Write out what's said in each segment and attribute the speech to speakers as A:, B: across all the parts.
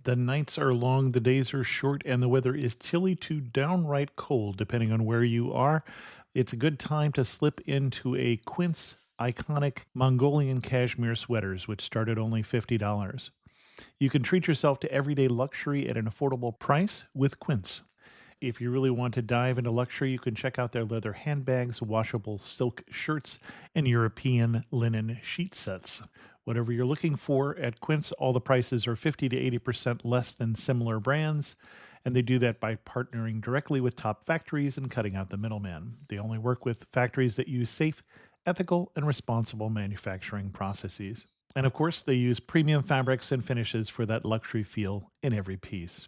A: The nights are long, the days are short, and the weather is chilly to downright cold, depending on where you are. It's a good time to slip into a Quince iconic Mongolian cashmere sweaters, which start at only $50. You can treat yourself to everyday luxury at an affordable price with Quince. If you really want to dive into luxury, you can check out their leather handbags, washable silk shirts, and European linen sheet sets. Whatever you're looking for at Quince, all the prices are 50 to 80% less than similar brands, and they do that by partnering directly with top factories and cutting out the middleman. They only work with factories that use safe, ethical, and responsible manufacturing processes. And of course, they use premium fabrics and finishes for that luxury feel in every piece.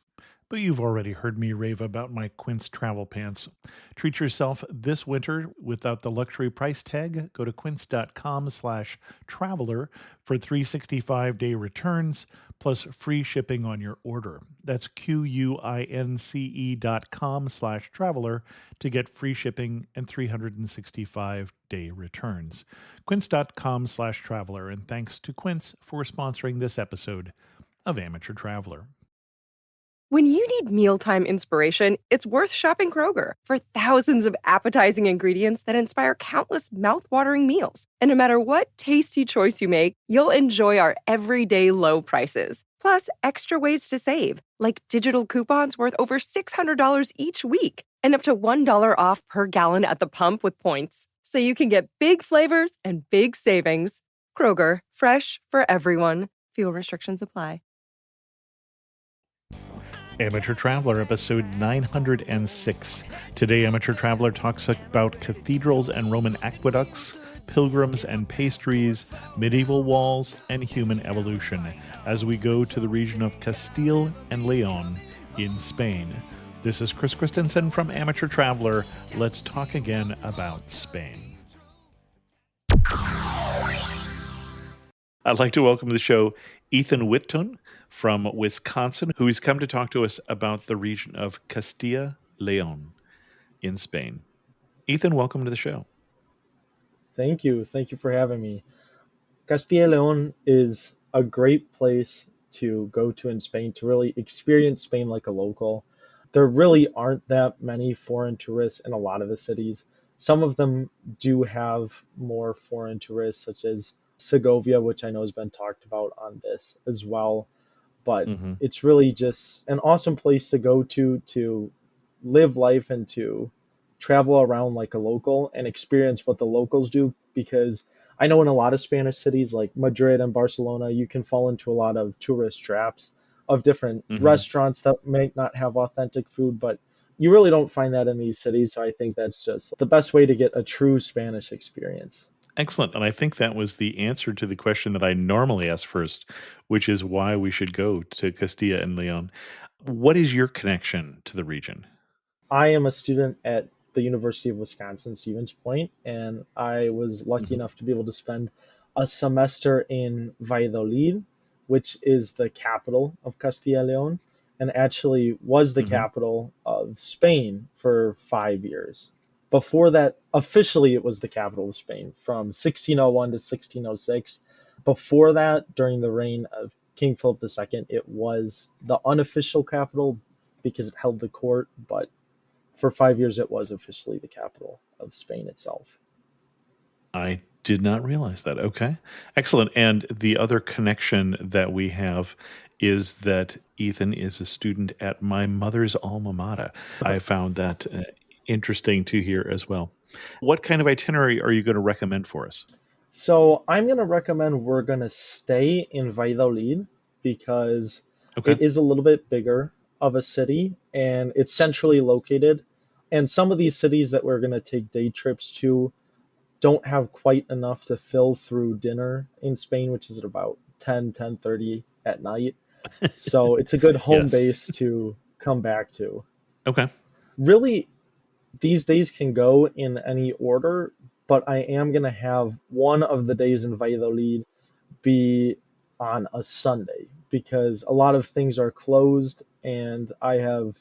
A: But you've already heard me rave about my Quince travel pants. Treat yourself this winter without the luxury price tag. Go to quince.com/traveler for 365-day returns plus free shipping on your order. That's QUINCE.com/traveler to get free shipping and 365-day returns. Quince.com/traveler. And thanks to Quince for sponsoring this episode of Amateur Traveler.
B: When you need mealtime inspiration, it's worth shopping Kroger for thousands of appetizing ingredients that inspire countless mouth-watering meals. And no matter what tasty choice you make, you'll enjoy our everyday low prices. Plus, extra ways to save, like digital coupons worth over $600 each week and up to $1 off per gallon at the pump with points. So you can get big flavors and big savings. Kroger, fresh for everyone. Fuel restrictions apply.
A: Amateur Traveler, episode 906. Today, Amateur Traveler talks about cathedrals and Roman aqueducts, pilgrims and pastries, medieval walls, and human evolution as we go to the region of Castile and León in Spain. This is Chris Christensen from Amateur Traveler. Let's talk again about Spain. I'd like to welcome to the show Ethan Witthun from Wisconsin, who has come to talk to us about the region of Castilla and León in Spain. Ethan, welcome to the show.
C: Thank you. Thank you for having me. Castilla and León is a great place to go to in Spain to really experience Spain like a local. There really aren't that many foreign tourists in a lot of the cities. Some of them do have more foreign tourists, such as Segovia, which I know has been talked about on this as well. But it's really just an awesome place to go to live life and to travel around like a local and experience what the locals do. Because I know in a lot of Spanish cities like Madrid and Barcelona, you can fall into a lot of tourist traps of different restaurants that may not have authentic food, but you really don't find that in these cities. So I think that's just the best way to get a true Spanish experience.
A: Excellent. And I think that was the answer to the question that I normally ask first, which is why we should go to Castilla and León. What is your connection to the region?
C: I am a student at the University of Wisconsin, Stevens Point, and I was lucky enough to be able to spend a semester in Valladolid, which is the capital of Castilla and León, and actually was the capital of Spain for 5 years. Before that, officially it was the capital of Spain from 1601 to 1606. Before that, during the reign of King Philip II, it was the unofficial capital because it held the court, but for 5 years it was officially the capital of Spain itself.
A: I did not realize that. Okay. Excellent. And the other connection that we have is that Ethan is a student at my mother's alma mater. I found that interesting to hear as well. What kind of itinerary are you going to recommend for us?
C: So I'm going to recommend we're going to stay in Valladolid because it is a little bit bigger of a city and it's centrally located. And some of these cities that we're going to take day trips to don't have quite enough to fill through dinner in Spain, which is at about 10:30 at night. So it's a good home base to come back to.
A: Okay.
C: Really, these days can go in any order, but I am going to have one of the days in Valladolid be on a Sunday because a lot of things are closed and I have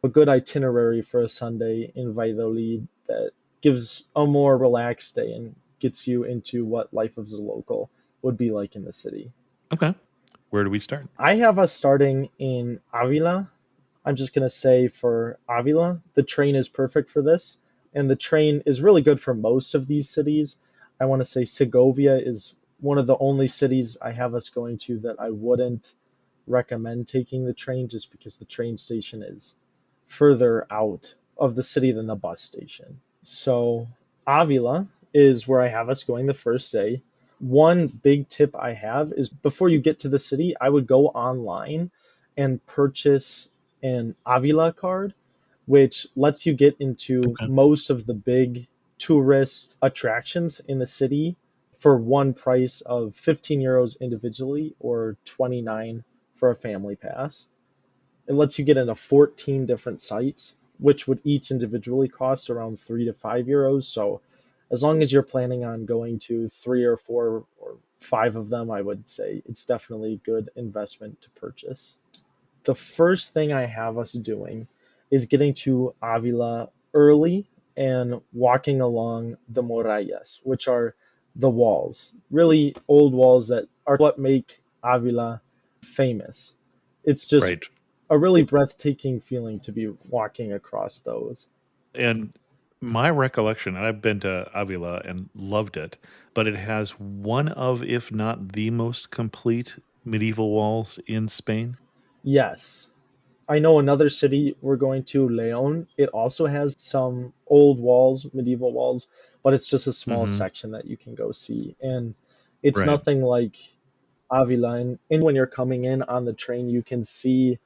C: a good itinerary for a Sunday in Valladolid that gives a more relaxed day and gets you into what life as a local would be like in the city.
A: Okay. Where do we start?
C: I have us starting in Avila. I'm just going to say for Avila, the train is perfect for this. And the train is really good for most of these cities. I want to say Segovia is one of the only cities I have us going to that I wouldn't recommend taking the train just because the train station is further out of the city than the bus station. So Avila is where I have us going the first day. One big tip I have is before you get to the city, I would go online and purchase an Avila card, which lets you get into
A: Okay.
C: most of the big tourist attractions in the city for one price of 15 euros individually or 29 for a family pass. It lets you get into 14 different sites, which would each individually cost around 3 to 5 euros. So, as long as you're planning on going to 3 or 4 or 5 of them, I would say it's definitely a good investment to purchase. The first thing I have us doing is getting to Avila early and walking along the murallas, which are the walls, really old walls that are what make Avila famous. It's just
A: Right.
C: a really breathtaking feeling to be walking across those.
A: And my recollection, and I've been to Avila and loved it, but it has one of, if not the most complete medieval walls in Spain.
C: Yes, I know another city we're going to, León. It also has some old walls, medieval walls, but it's just a small
A: Hmm.
C: section that you can go see. And it's
A: Right.
C: nothing like Avila. And when you're coming in on the train, you can see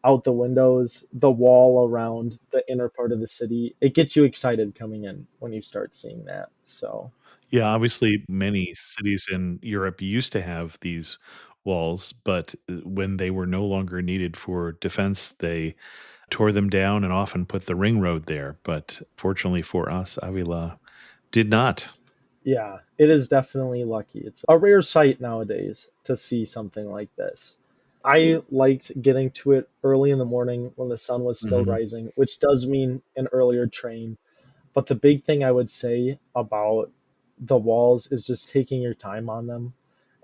C: out the windows the wall around the inner part of the city. It gets you excited coming in when you start seeing that. So,
A: Yeah, obviously, many cities in Europe used to have these walls, but when they were no longer needed for defense, they tore them down and often put the ring road there. But fortunately for us, Avila did not.
C: yeah, it is definitely lucky. It's a rare sight nowadays to see something like this. I liked getting to it early in the morning when the sun was still
A: Hmm.
C: rising, which does mean an earlier train. But the big thing I would say about the walls is just taking your time on them.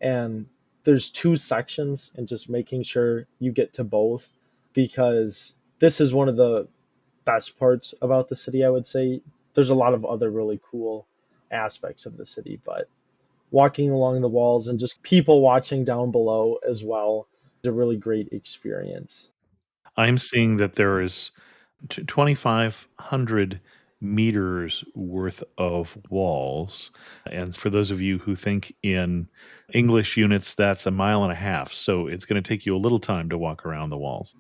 C: And there's two sections and just making sure you get to both because this is one of the best parts about the city, I would say. There's a lot of other really cool aspects of the city, but walking along the walls and just people watching down below as well is a really great experience.
A: I'm seeing that there is 2,500 meters worth of walls. And for those of you who think in English units, that's a mile and a half. So it's going to take you a little time to walk around the walls.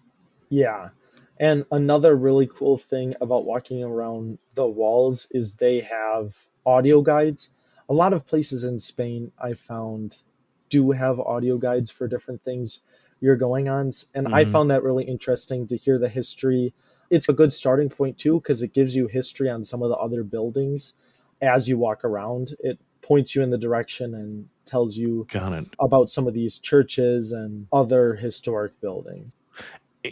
C: Yeah. And another really cool thing about walking around the walls is they have audio guides. A lot of places in Spain I found do have audio guides for different things you're going on. And I
A: Hmm.
C: found that really interesting to hear the history. It's a good starting point too, because it gives you history on some of the other buildings as you walk around. It points you in the direction and tells you
A: Got it.
C: about some of these churches and other historic buildings.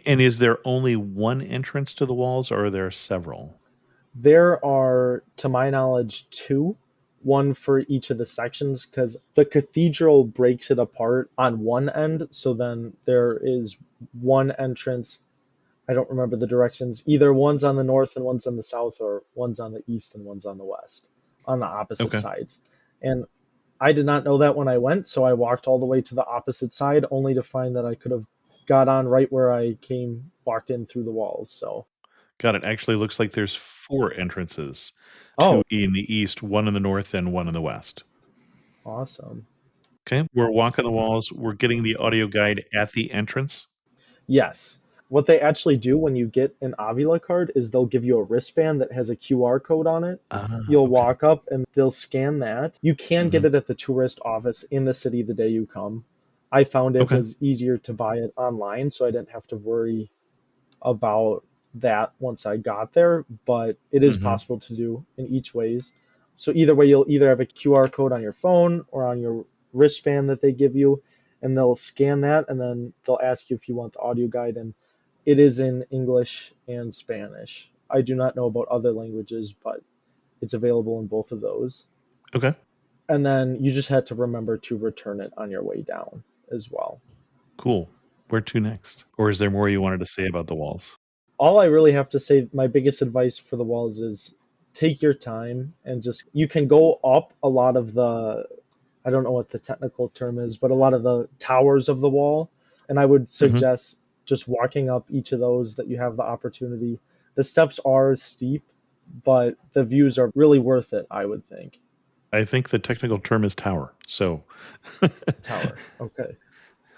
A: And is there only one entrance to the walls or are there several?
C: There are, to my knowledge, two, one for each of the sections, because the cathedral breaks it apart on one end. So then there is one entrance. I don't remember the directions. Either one's on the north and one's on the south, or one's on the east and one's on the west, on the opposite
A: Okay.
C: sides. And I did not know that when I went, so I walked all the way to the opposite side, only to find that I could have got on right where I came, walked in through the walls. So,
A: Got it. Actually looks like there's four entrances,
C: oh,
A: two in the east, one in the north, and one in the west.
C: awesome.
A: Okay. We're walking the walls. We're getting the audio guide at the entrance.
C: Yes. What they actually do when you get an Avila card is they'll give you a wristband that has a QR code on it.
A: Ah,
C: You'll
A: okay.
C: walk up and they'll scan that. You can get
A: Hmm.
C: it at the tourist office in the city the day you come. I found it
A: Okay.
C: was easier to buy it online, so I didn't have to worry about that once I got there, but it is
A: Hmm.
C: possible to do in each ways. So either way, you'll either have a QR code on your phone or on your wristband that they give you, and they'll scan that, and then they'll ask you if you want the audio guide, and it is in English and Spanish. I do not know about other languages, but it's available in both of those.
A: Okay.
C: And then you just had to remember to return it on your way down as well.
A: Cool. Where to next? Or is there more you wanted to say about the walls?
C: All I really have to say, my biggest advice for the walls is take your time and just, you can go up a lot of the, I don't know what the technical term is, but a lot of the towers of the wall. And I would
A: Hmm.
C: suggest just walking up each of those that you have the opportunity. The steps are steep, but the views are really worth it, I would think.
A: I think the technical term is tower. So,
C: Tower. Okay,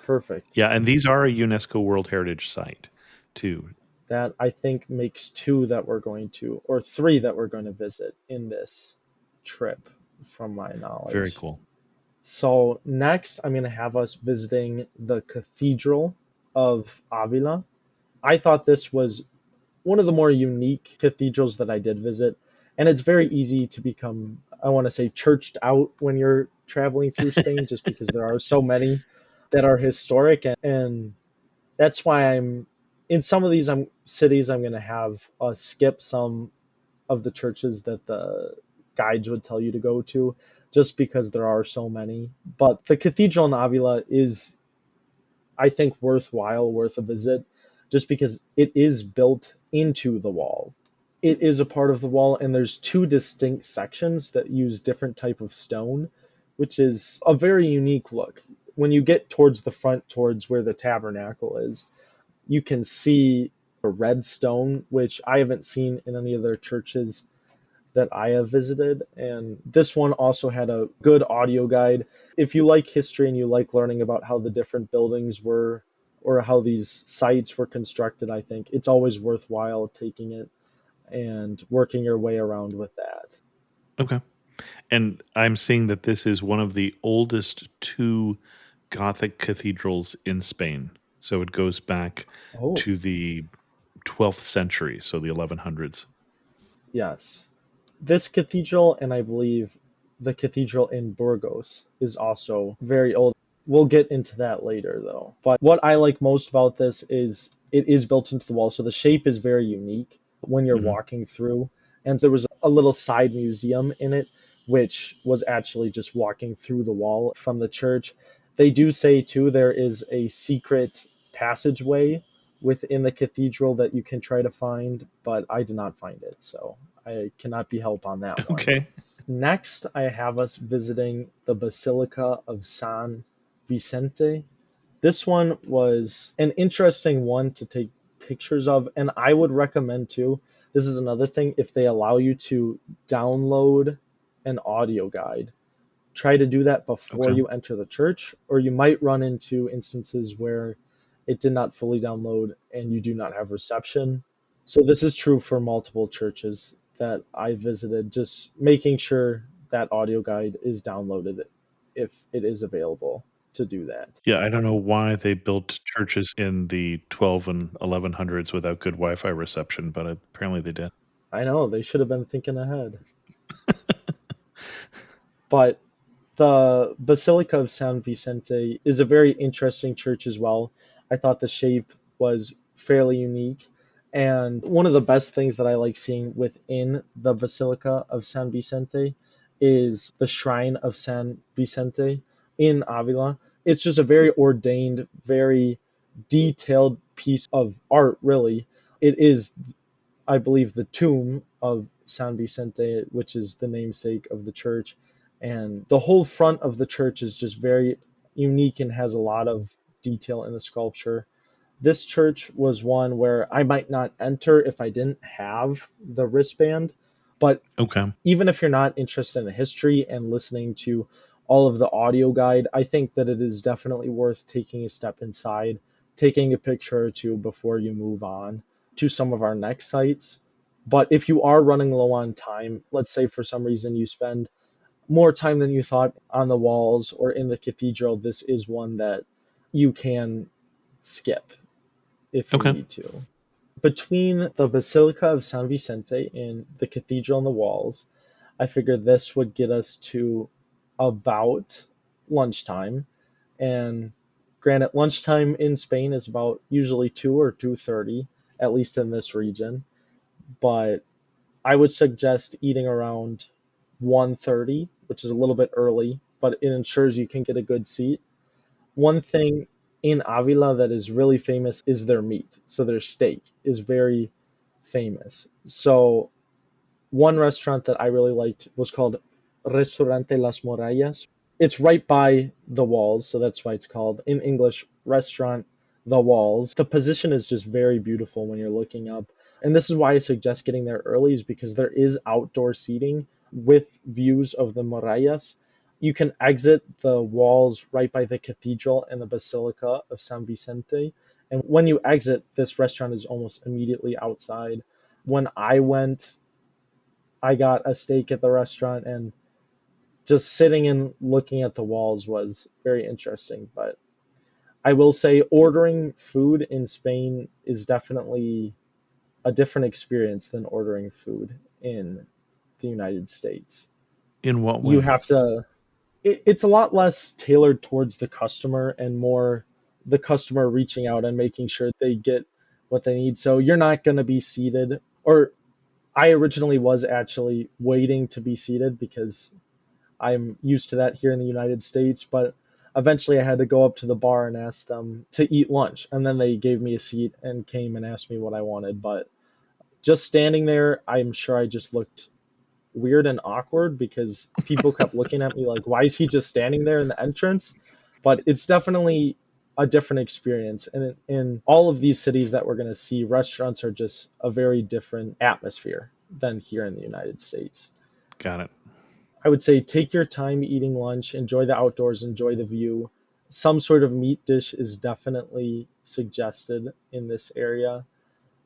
C: perfect.
A: yeah, and these are a UNESCO World Heritage Site too.
C: That I think makes two that we're going to, or three that we're going to visit in this trip, from my
A: Very
C: knowledge.
A: cool.
C: So next, I'm going to have us visiting the Cathedral of Avila. I thought this was one of the more unique cathedrals that I did visit, and it's very easy to become, I want to say, churched out when you're traveling through Spain, just because there are so many that are historic, and that's why I'm in some of these cities. I'm going to have skip some of the churches that the guides would tell you to go to, just because there are so many. But the Cathedral in Avila is, I think, worthwhile, worth a visit, just because it is built into the wall. It is a part of the wall, and there's two distinct sections that use different type of stone, which is a very unique look. When you get towards the front, towards where the tabernacle is, you can see a red stone, which I haven't seen in any of their churches that I have visited. And this one also had a good audio guide. If you like history and you like learning about how the different buildings were, or how these sites were constructed, I think it's always worthwhile taking it and working your way around with that.
A: Okay. And I'm seeing that this is one of the oldest two Gothic cathedrals in Spain. So it goes back
C: Oh,
A: to the 12th century, so the 1100s.
C: yes. This cathedral, and I believe the cathedral in Burgos, is also very old. We'll get into that later, though. But what I like most about this is it is built into the wall, so the shape is very unique when you're
A: Hmm.
C: walking through. And there was a little side museum in it, which was actually just walking through the wall from the church. They do say, too, there is a secret passageway within the cathedral that you can try to find, but I did not find it, so I cannot be helped on that one.
A: Okay.
C: Next, I have us visiting the Basilica of San Vicente. This one was an interesting one to take pictures of, and I would recommend too. This is another thing, if they allow you to download an audio guide, try to do that before
A: Okay.
C: you enter the church, or you might run into instances where it did not fully download and you do not have reception. So this is true for multiple churches that I visited, just making sure that audio guide is downloaded if it is available to do that.
A: Yeah, I don't know why they built churches in the 12 and 1100s without good Wi-Fi reception, but apparently they did.
C: I know they should have been thinking ahead. But the Basilica of San Vicente is a very interesting church as well. I thought the shape was fairly unique. And one of the best things that I like seeing within the Basilica of San Vicente is the Shrine of San Vicente in Avila. It's just a very ordained, very detailed piece of art, really. It is, I believe, the tomb of San Vicente, which is the namesake of the church. And the whole front of the church is just very unique and has a lot of detail in the sculpture. This church was one where I might not enter if I didn't have the wristband, but
A: Okay.
C: even if you're not interested in the history and listening to all of the audio guide, I think that it is definitely worth taking a step inside, taking a picture or two before you move on to some of our next sites. But if you are running low on time, let's say for some reason you spend more time than you thought on the walls or in the cathedral, this is one that you can skip if you
A: Okay.
C: need to. Between the Basilica of San Vicente and the cathedral and the walls, I figured this would get us to about lunchtime. And granted, lunchtime in Spain is about usually 2 or 2:30, at least in this region. But I would suggest eating around 1:30, which is a little bit early, but it ensures you can get a good seat. One thing in Avila that is really famous is their meat. So their steak is very famous. So one restaurant that I really liked was called Restaurante Las Murallas. It's right by the walls, so that's why it's called in English Restaurant the Walls. The position is just very beautiful when you're looking up. And this is why I suggest getting there early, is because there is outdoor seating with views of the murallas. You can exit the walls right by the cathedral and the Basilica of San Vicente. And when you exit, this restaurant is almost immediately outside. When I went, I got a steak at the restaurant, and just sitting and looking at the walls was very interesting. But I will say ordering food in Spain is definitely a different experience than ordering food in the United States.
A: In what
C: You
A: way?
C: have to, it's a lot less tailored towards the customer and more the customer reaching out and making sure they get what they need. So you're not going to be seated, or I originally was actually waiting to be seated because I'm used to that here in the United States, but eventually I had to go up to the bar and ask them to eat lunch. And then they gave me a seat and came and asked me what I wanted. But just standing there, I'm sure I just looked weird and awkward because people kept looking at me like, why is he just standing there in the entrance? But it's definitely a different experience. And in all of these cities that we're going to see, restaurants are just a very different atmosphere than here in the United States.
A: Got it.
C: I would say take your time eating lunch, enjoy the outdoors, enjoy the view. Some sort of meat dish is definitely suggested in this area.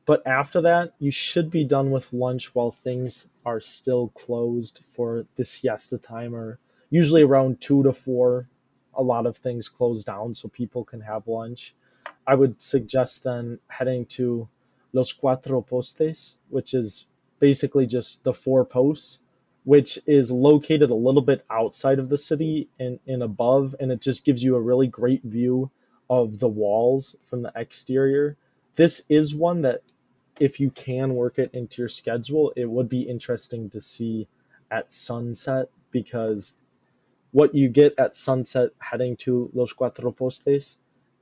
C: But after that, you should be done with lunch while things are still closed for the siesta time, or usually around 2 to 4. A lot of things close down so people can have lunch. I would suggest then heading to Los Cuatro Postes, which is basically just the four posts, which is located a little bit outside of the city and above, and it just gives you a really great view of the walls from the exterior. This is one that, if you can work it into your schedule, it would be interesting to see at sunset, because what you get at sunset heading to Los Cuatro Postes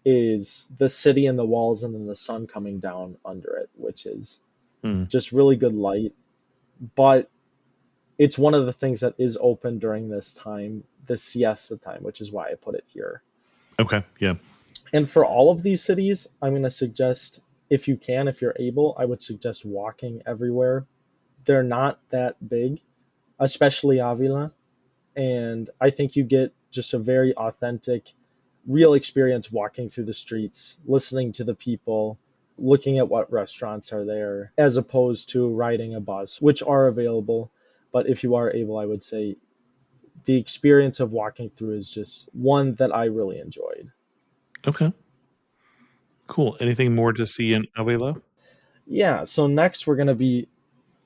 C: is the city and the walls and then the sun coming down under it, which is
A: Hmm.
C: just really good light. But it's one of the things that is open during this time, the siesta time, which is why I put it here.
A: Okay. Yeah.
C: And for all of these cities, I'm going to suggest, if you can, if you're able, I would suggest walking everywhere. They're not that big, especially Avila. And I think you get just a very authentic, real experience walking through the streets, listening to the people, looking at what restaurants are there, as opposed to riding a bus, which are available. But if you are able, I would say the experience of walking through is just one that I really enjoyed.
A: Okay. Cool. Anything more to see in Avila?
C: Yeah, so next we're going to be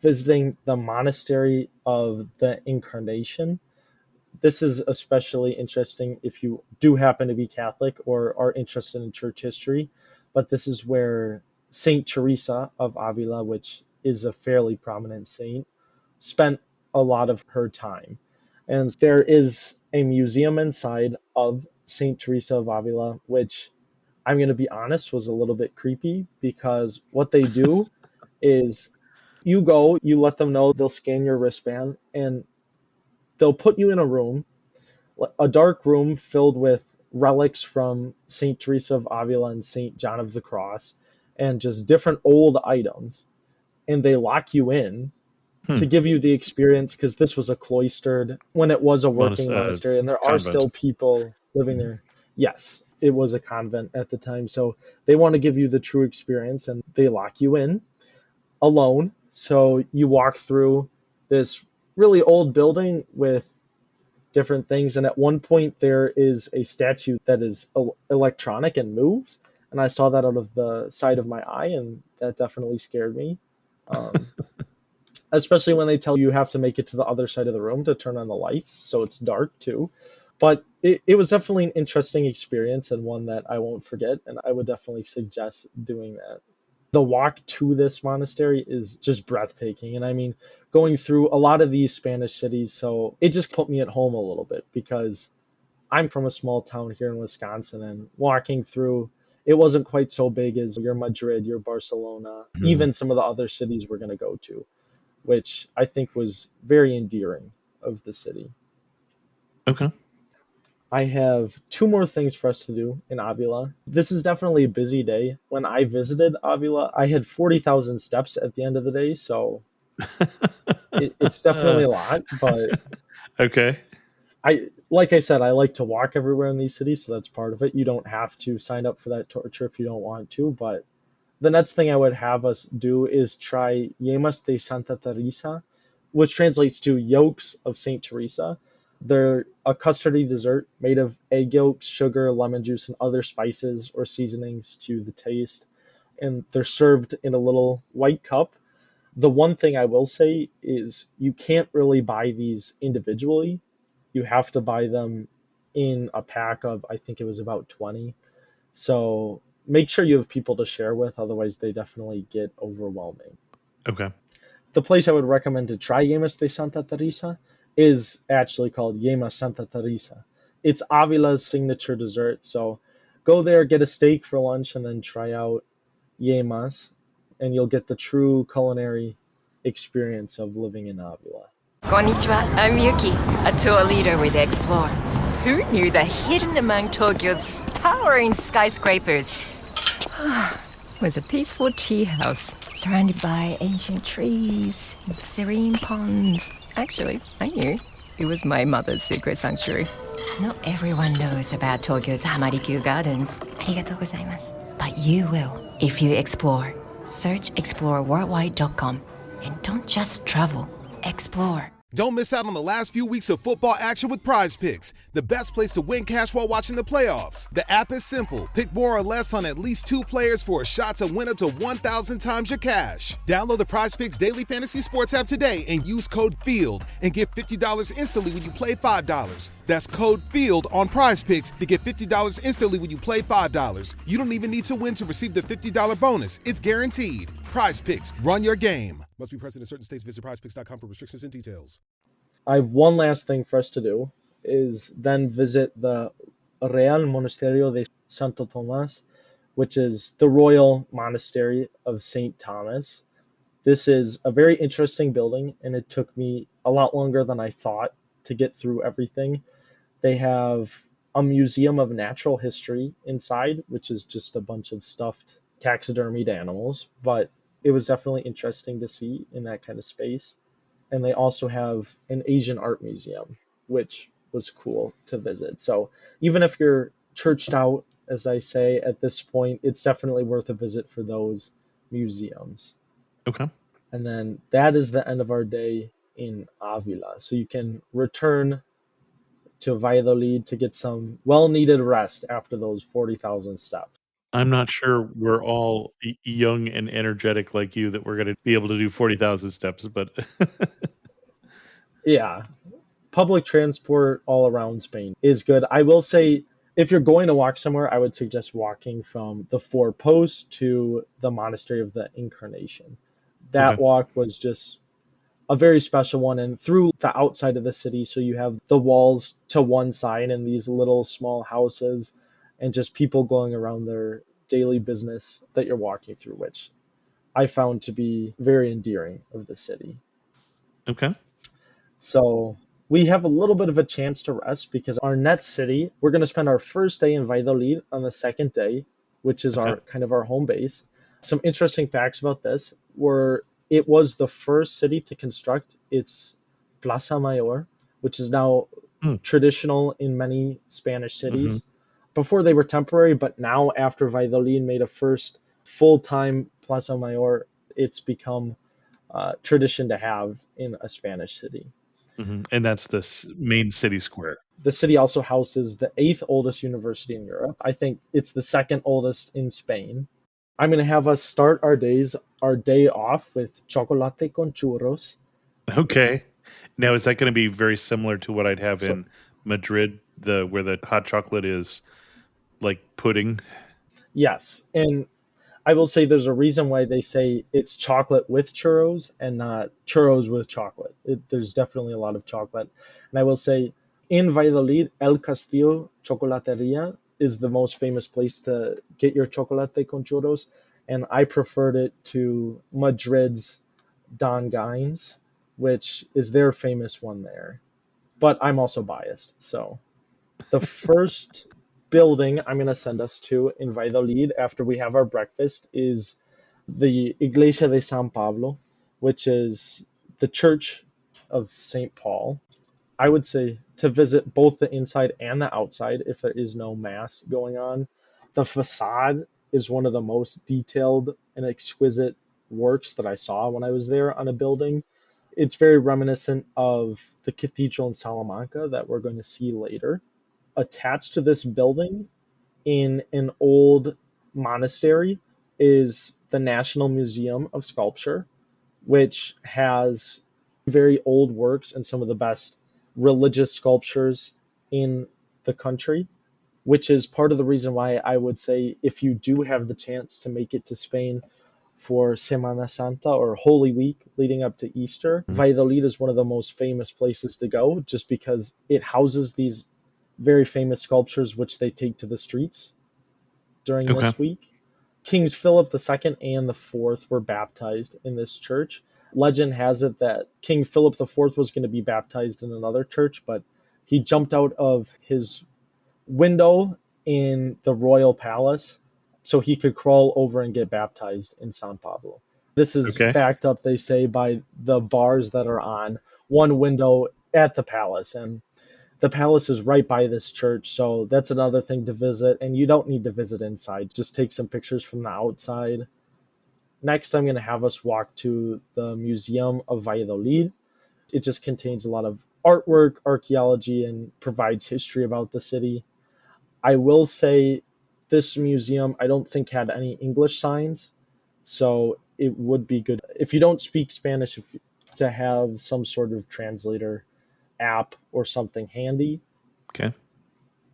C: visiting the Monastery of the Incarnation. This is especially interesting if you do happen to be Catholic or are interested in church history. But this is where Saint Teresa of Avila, which is a fairly prominent saint, spent a lot of her time. And there is a museum inside of Saint Teresa of Avila, which I'm going to be honest was a little bit creepy, because what they do is you go, you let them know, they'll scan your wristband, and they'll put you in a dark room filled with relics from Saint Teresa of Avila and Saint John of the Cross, and just different old items. And they lock you in
A: Hmm.
C: to give you the experience, because this was a cloistered, when it was a working monastery, and there are
A: Convent.
C: still people living there. Yes, it was a convent at the time. So they want to give you the true experience, and they lock you in alone. So you walk through this really old building with different things. And at one point, there is a statue that is electronic and moves. And I saw that out of the side of my eye, and that definitely scared me. Um, Especially when they tell you have to make it to the other side of the room to turn on the lights. So it's dark too. But it was definitely an interesting experience, and one that I won't forget. And I would definitely suggest doing that. The walk to this monastery is just breathtaking. And I mean, going through a lot of these Spanish cities, so it just put me at home a little bit, because I'm from a small town here in Wisconsin, and walking through, it wasn't quite so big as your Madrid, your Barcelona,
A: Mhm.
C: even some of the other cities we're going to go to, which I think was very endearing of the city.
A: Okay.
C: I have two more things for us to do in Avila. This is definitely a busy day. When I visited Avila, I had 40,000 steps at the end of the day, so it's definitely a lot. But
A: Okay.
C: like I said, I like to walk everywhere in these cities, so that's part of it. You don't have to sign up for that torture if you don't want to. But the next thing I would have us do is try Yemas de Santa Teresa, which translates to yolks of Saint Teresa. They're a custardy dessert made of egg yolks, sugar, lemon juice, and other spices or seasonings to the taste. And they're served in a little white cup. The one thing I will say is you can't really buy these individually. You have to buy them in a pack of, I think it was about 20. So make sure you have people to share with, otherwise they definitely get overwhelming.
A: Okay.
C: The place I would recommend to try Yemas de Santa Teresa is actually called Yemas Santa Teresa. It's Avila's signature dessert, so go there, get a steak for lunch, and then try out Yemas, and you'll get the true culinary experience of living in Avila.
D: Konnichiwa, I'm Yuki, a tour leader with Explore. Who knew that hidden among Tokyo's towering skyscrapers was a peaceful tea house surrounded by ancient trees and serene ponds? Actually, I knew. It was my mother's secret sanctuary. Not everyone knows about Tokyo's Hamarikyu Gardens. Arigatou gozaimasu. But you will if you explore. Search exploreworldwide.com. And don't just travel, explore.
E: Don't miss out on the last few weeks of football action with Prize Picks, the best place to win cash while watching the playoffs. The app is simple. Pick more or less on at least 2 players for a shot to win up to 1,000 times your cash. Download the Prize Picks Daily Fantasy Sports app today and use code FIELD and get $50 instantly when you play $5. That's code FIELD on Prize Picks to get $50 instantly when you play $5. You don't even need to win to receive the $50 bonus. It's guaranteed. Prize Picks, run your game. Must be present in certain states. Visit prizepicks.com for restrictions and details.
C: I have one last thing for us to do is then visit the Real Monasterio de Santo Tomas, which is the Royal Monastery of St. Thomas. This is a very interesting building, and it took me a lot longer than I thought to get through everything. They have a museum of natural history inside, which is just a bunch of stuffed taxidermied animals, but it was definitely interesting to see in that kind of space. And they also have an Asian art museum, which was cool to visit. So even if you're churched out, as I say at this point, it's definitely worth a visit for those museums.
A: Okay.
C: And then that is the end of our day in Avila. So you can return to Valladolid to get some well needed rest after those 40,000 steps.
A: I'm not sure we're all young and energetic like you that we're going to be able to do 40,000 steps, but
C: Yeah, public transport all around Spain is good. I will say, if you're going to walk somewhere, I would suggest walking from the Four Posts to the Monastery of the Incarnation. That
A: okay.
C: walk was just a very special one, and through the outside of the city, so you have the walls to one side and these little small houses and just people going around their daily business that you're walking through, which I found to be very endearing of the city.
A: Okay.
C: So we have a little bit of a chance to rest because our next city, we're going to spend our first day in Valladolid on the second day, which is
A: Okay.
C: our kind of our home base. Some interesting facts about this were it was the first city to construct its Plaza Mayor, which is now
A: Mm.
C: traditional in many Spanish
A: Mm-hmm.
C: cities. Before they were temporary, but now after Valladolid made a first full-time Plaza Mayor, it's become tradition to have in a Spanish city.
A: Mm-hmm. And that's the main city square.
C: The city also houses the 8th oldest university in Europe. I think it's the second oldest in Spain. I'm going to have us start our day off with chocolate con churros.
A: Okay. Now, is that going to be very similar to what I'd have
C: So,
A: in Madrid, where the hot chocolate is like pudding?
C: yes, and I will say there's a reason why they say it's chocolate with churros and not churros with chocolate. There's definitely a lot of chocolate. And I will say In Valladolid, El Castillo Chocolateria is the most famous place to get your chocolate con churros, and I preferred it to Madrid's Don Gaines, which is their famous one there. But I'm also biased. So the first building I'm going to send us to in Valladolid after we have our breakfast is the Iglesia de San Pablo, which is the Church of St. Paul. I would say to visit both the inside and the outside if there is no mass going on. The facade is one of the most detailed and exquisite works that I saw when I was there on a building. It's very reminiscent of the cathedral in Salamanca that we're going to see later. Attached to this building in an old monastery is the National Museum of Sculpture, which has very old works and some of the best religious sculptures in the country, which is part of the reason why I would say if you do have the chance to make it to Spain for Semana Santa or Holy Week leading up to Easter, Valladolid is one of the most famous places to go just because it houses these very famous sculptures which they take to the streets during
A: Okay.
C: this week. Kings Philip II and the Fourth were baptized in this church. Legend has it that King Philip IV was going to be baptized in another church, but he jumped out of his window in the royal palace so he could crawl over and get baptized in San Pablo. This is
A: Okay.
C: backed up, they say, by the bars that are on one window at the palace. And the palace is right by this church, so that's another thing to visit. And you don't need to visit inside, just take some pictures from the outside. Next, I'm going to have us walk to the Museum of Valladolid. It just contains a lot of artwork, archaeology, and provides history about the city. I will say this museum, I don't think had any English signs, so it would be good if you don't speak Spanish to have some sort of translator app or something handy.
A: Okay.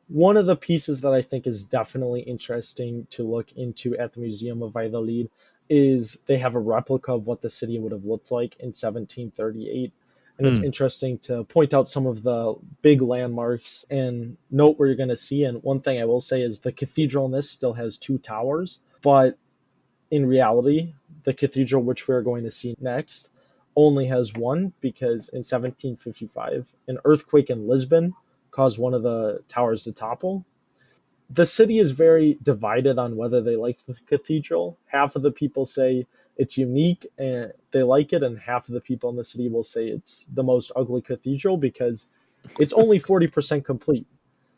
C: One of the pieces that I think is definitely interesting to look into at the Museum of Valladolid is they have a replica of what the city would have looked like in 1738. And it's interesting to point out some of the big landmarks and note where you're going to see. And one thing I will say is the cathedral in this still has two towers, but in reality, the cathedral which we're going to see next only has one because in 1755, an earthquake in Lisbon caused one of the towers to topple. The city is very divided on whether they like the cathedral. Half of the people say it's unique and they like it, and half of the people in the city will say it's the most ugly cathedral because it's only 40% complete.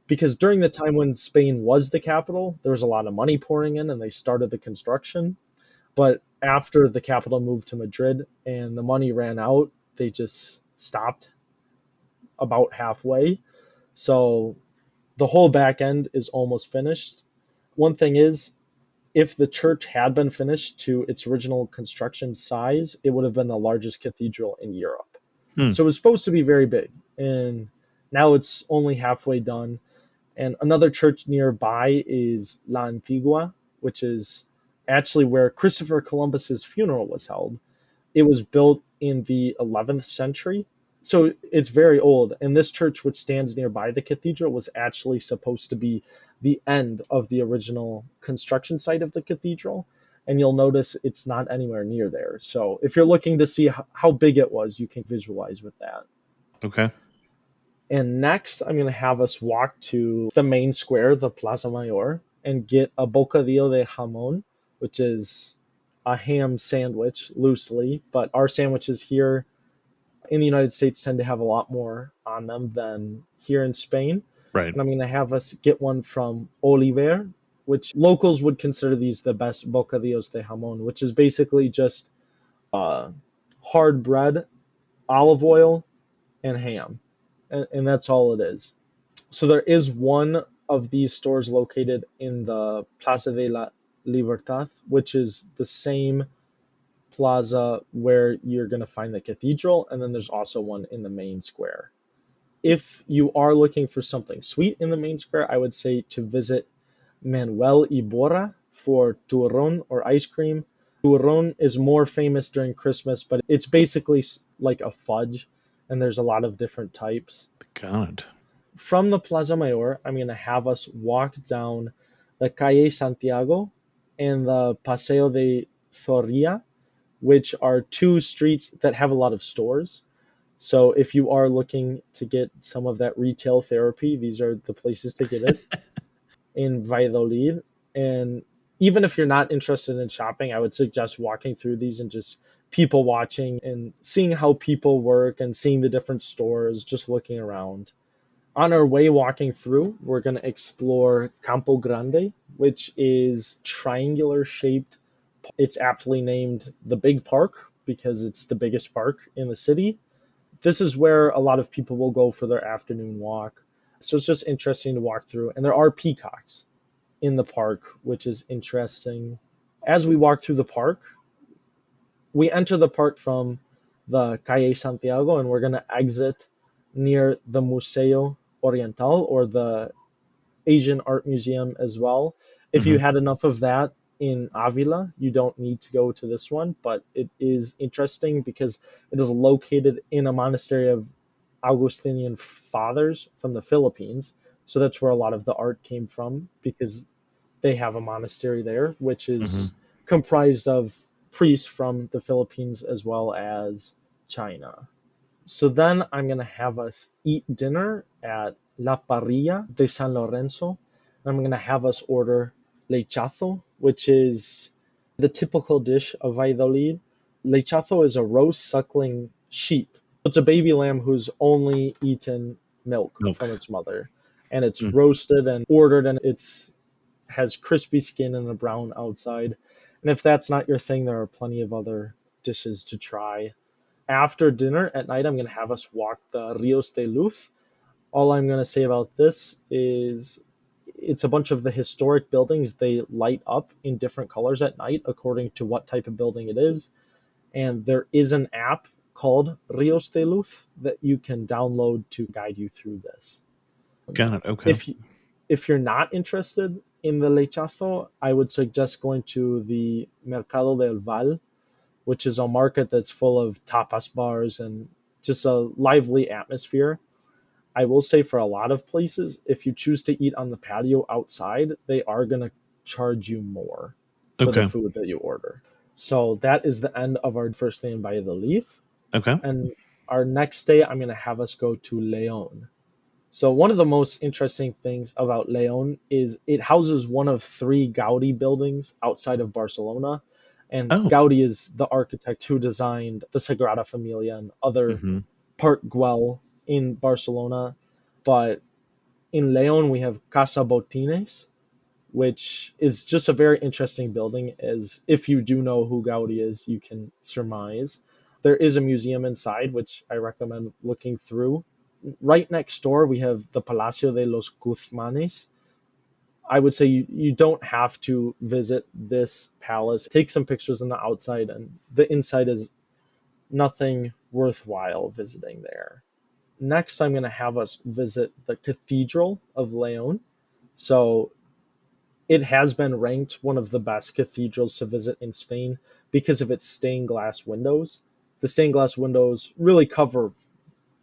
C: Because during the time when Spain was the capital, there was a lot of money pouring in and they started the construction. But after the capital moved to Madrid and the money ran out, they just stopped about halfway. So the whole back end is almost finished. One thing is, if the church had been finished to its original construction size, it would have been the largest cathedral in Europe. So it was supposed to be very big, and now it's only halfway done. And another church nearby is La Antigua, which is actually where Christopher Columbus's funeral was held. It was built in the 11th century, so it's very old. And this church, which stands nearby the cathedral, was actually supposed to be the end of the original construction site of the cathedral. And you'll notice it's not anywhere near there. So if you're looking to see how big it was, you can visualize with that.
A: Okay.
C: And next, I'm going to have us walk to the main square, the Plaza Mayor, and get a bocadillo de jamón, which is a ham sandwich, loosely. But our sandwiches here in the United States tend to have a lot more on them than here in Spain.
A: Right.
C: And I'm going to have us get one from Oliver, which locals would consider these the best bocadillos de jamón, which is basically just hard bread, olive oil, and ham. And that's all it is. So there is one of these stores located in the Plaza de la Libertad, which is the same plaza where you're going to find the cathedral, and then there's also one in the main square. If you are looking for something sweet in the main square, I would say to visit Manuel Iborra for turrón or ice cream. Turrón is more famous during Christmas, but it's basically like a fudge, and there's a lot of different types.
A: God.
C: From the Plaza Mayor, I'm going to have us walk down the Calle Santiago and the Paseo de Zorrilla, which are two streets that have a lot of stores. So if you are looking to get some of that retail therapy, these are the places to get it in Valladolid. And even if you're not interested in shopping, I would suggest walking through these and just people watching and seeing how people work and seeing the different stores, just looking around. On our way walking through, we're going to explore Campo Grande, which is triangular shaped. It's aptly named the Big Park because it's the biggest park in the city. This is where a lot of people will go for their afternoon walk. So it's just interesting to walk through. And there are peacocks in the park, which is interesting. As we walk through the park, we enter the park from the Calle Santiago, and we're going to exit near the Museo Oriental, or the Asian Art Museum as well. If you
A: Hmm.
C: had enough of that in Avila, you don't need to go to this one, but it is interesting because it is located in a monastery of Augustinian fathers from the Philippines. So that's where a lot of the art came from, because they have a monastery there, which
A: Hmm.
C: is comprised of priests from the Philippines as well as China. So then I'm going to have us eat dinner at La Parrilla de San Lorenzo. I'm going to have us order lechazo, which is the typical dish of Valladolid. Lechazo is a roast suckling sheep. It's a baby lamb who's only eaten milk
A: Milk.
C: from its mother. And it's
A: Mm.
C: roasted and ordered, and it's has crispy skin and a brown outside. And if that's not your thing, there are plenty of other dishes to try. After dinner at night, I'm going to have us walk the Rios de Luz. All I'm going to say about this is it's a bunch of the historic buildings. They light up in different colors at night according to what type of building it is. And there is an app called Rios de Luz that you can download to guide you through this.
A: Got it. Okay.
C: If you're not interested in the lechazo, I would suggest going to the Mercado del Val, which is a market that's full of tapas bars and just a lively atmosphere. I will say for a lot of places, if you choose to eat on the patio outside, they are going to charge you more for the
A: Okay.
C: food that you order. So that is the end of our first day in Valladolid.
A: Okay.
C: And our next day, I'm going to have us go to León. So one of the most interesting things about León is it houses one of three Gaudi buildings outside of Barcelona. And
A: Oh.
C: Gaudi is the architect who designed the Sagrada Familia and other
A: Hmm.
C: Park Güell in Barcelona. But in León, we have Casa Botines, which is just a very interesting building, as if you do know who Gaudi is, you can surmise. There is a museum inside, which I recommend looking through. Right next door, we have the Palacio de los Guzmanes. I would say you don't have to visit this palace. Take some pictures on the outside, and the inside is nothing worthwhile visiting there. Next, I'm going to have us visit the Cathedral of León. So it has been ranked one of the best cathedrals to visit in Spain because of its stained glass windows. The stained glass windows really cover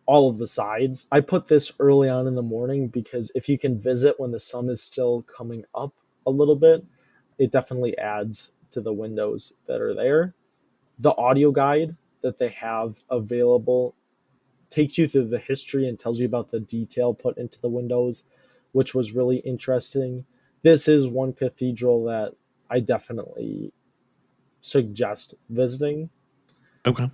C: all of the sides. I put this early on in the morning because if you can visit when the sun is still coming up a little bit, it definitely adds to the windows that are there. The audio guide that they have available takes you through the history and tells you about the detail put into the windows, which was really interesting. This is one cathedral that I definitely suggest visiting.
A: Okay.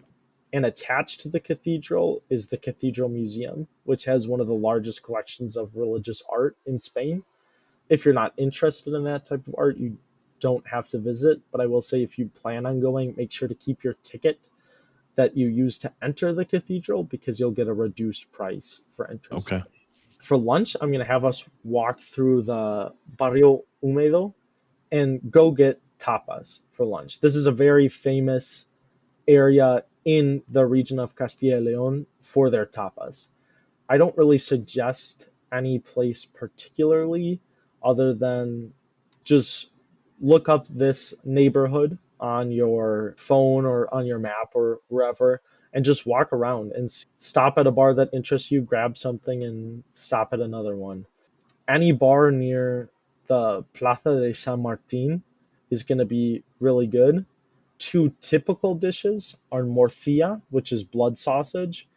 C: And attached to the cathedral is the Cathedral Museum, which has one of the largest collections of religious art in Spain. If you're not interested in that type of art, you don't have to visit. But I will say, if you plan on going, make sure to keep your ticket that you use to enter the cathedral, because you'll get a reduced price for entrance.
A: Okay.
C: For lunch, I'm going to have us walk through the Barrio Húmedo and go get tapas for lunch. This is a very famous area in the region of Castile and León for their tapas. I don't really suggest any place particularly, other than just look up this neighborhood on your phone or on your map or wherever, and just walk around and stop at a bar that interests you, grab something, and stop at another one. Any bar near the Plaza de San Martin is going to be really good. Two typical dishes are morcilla, which is blood sausage,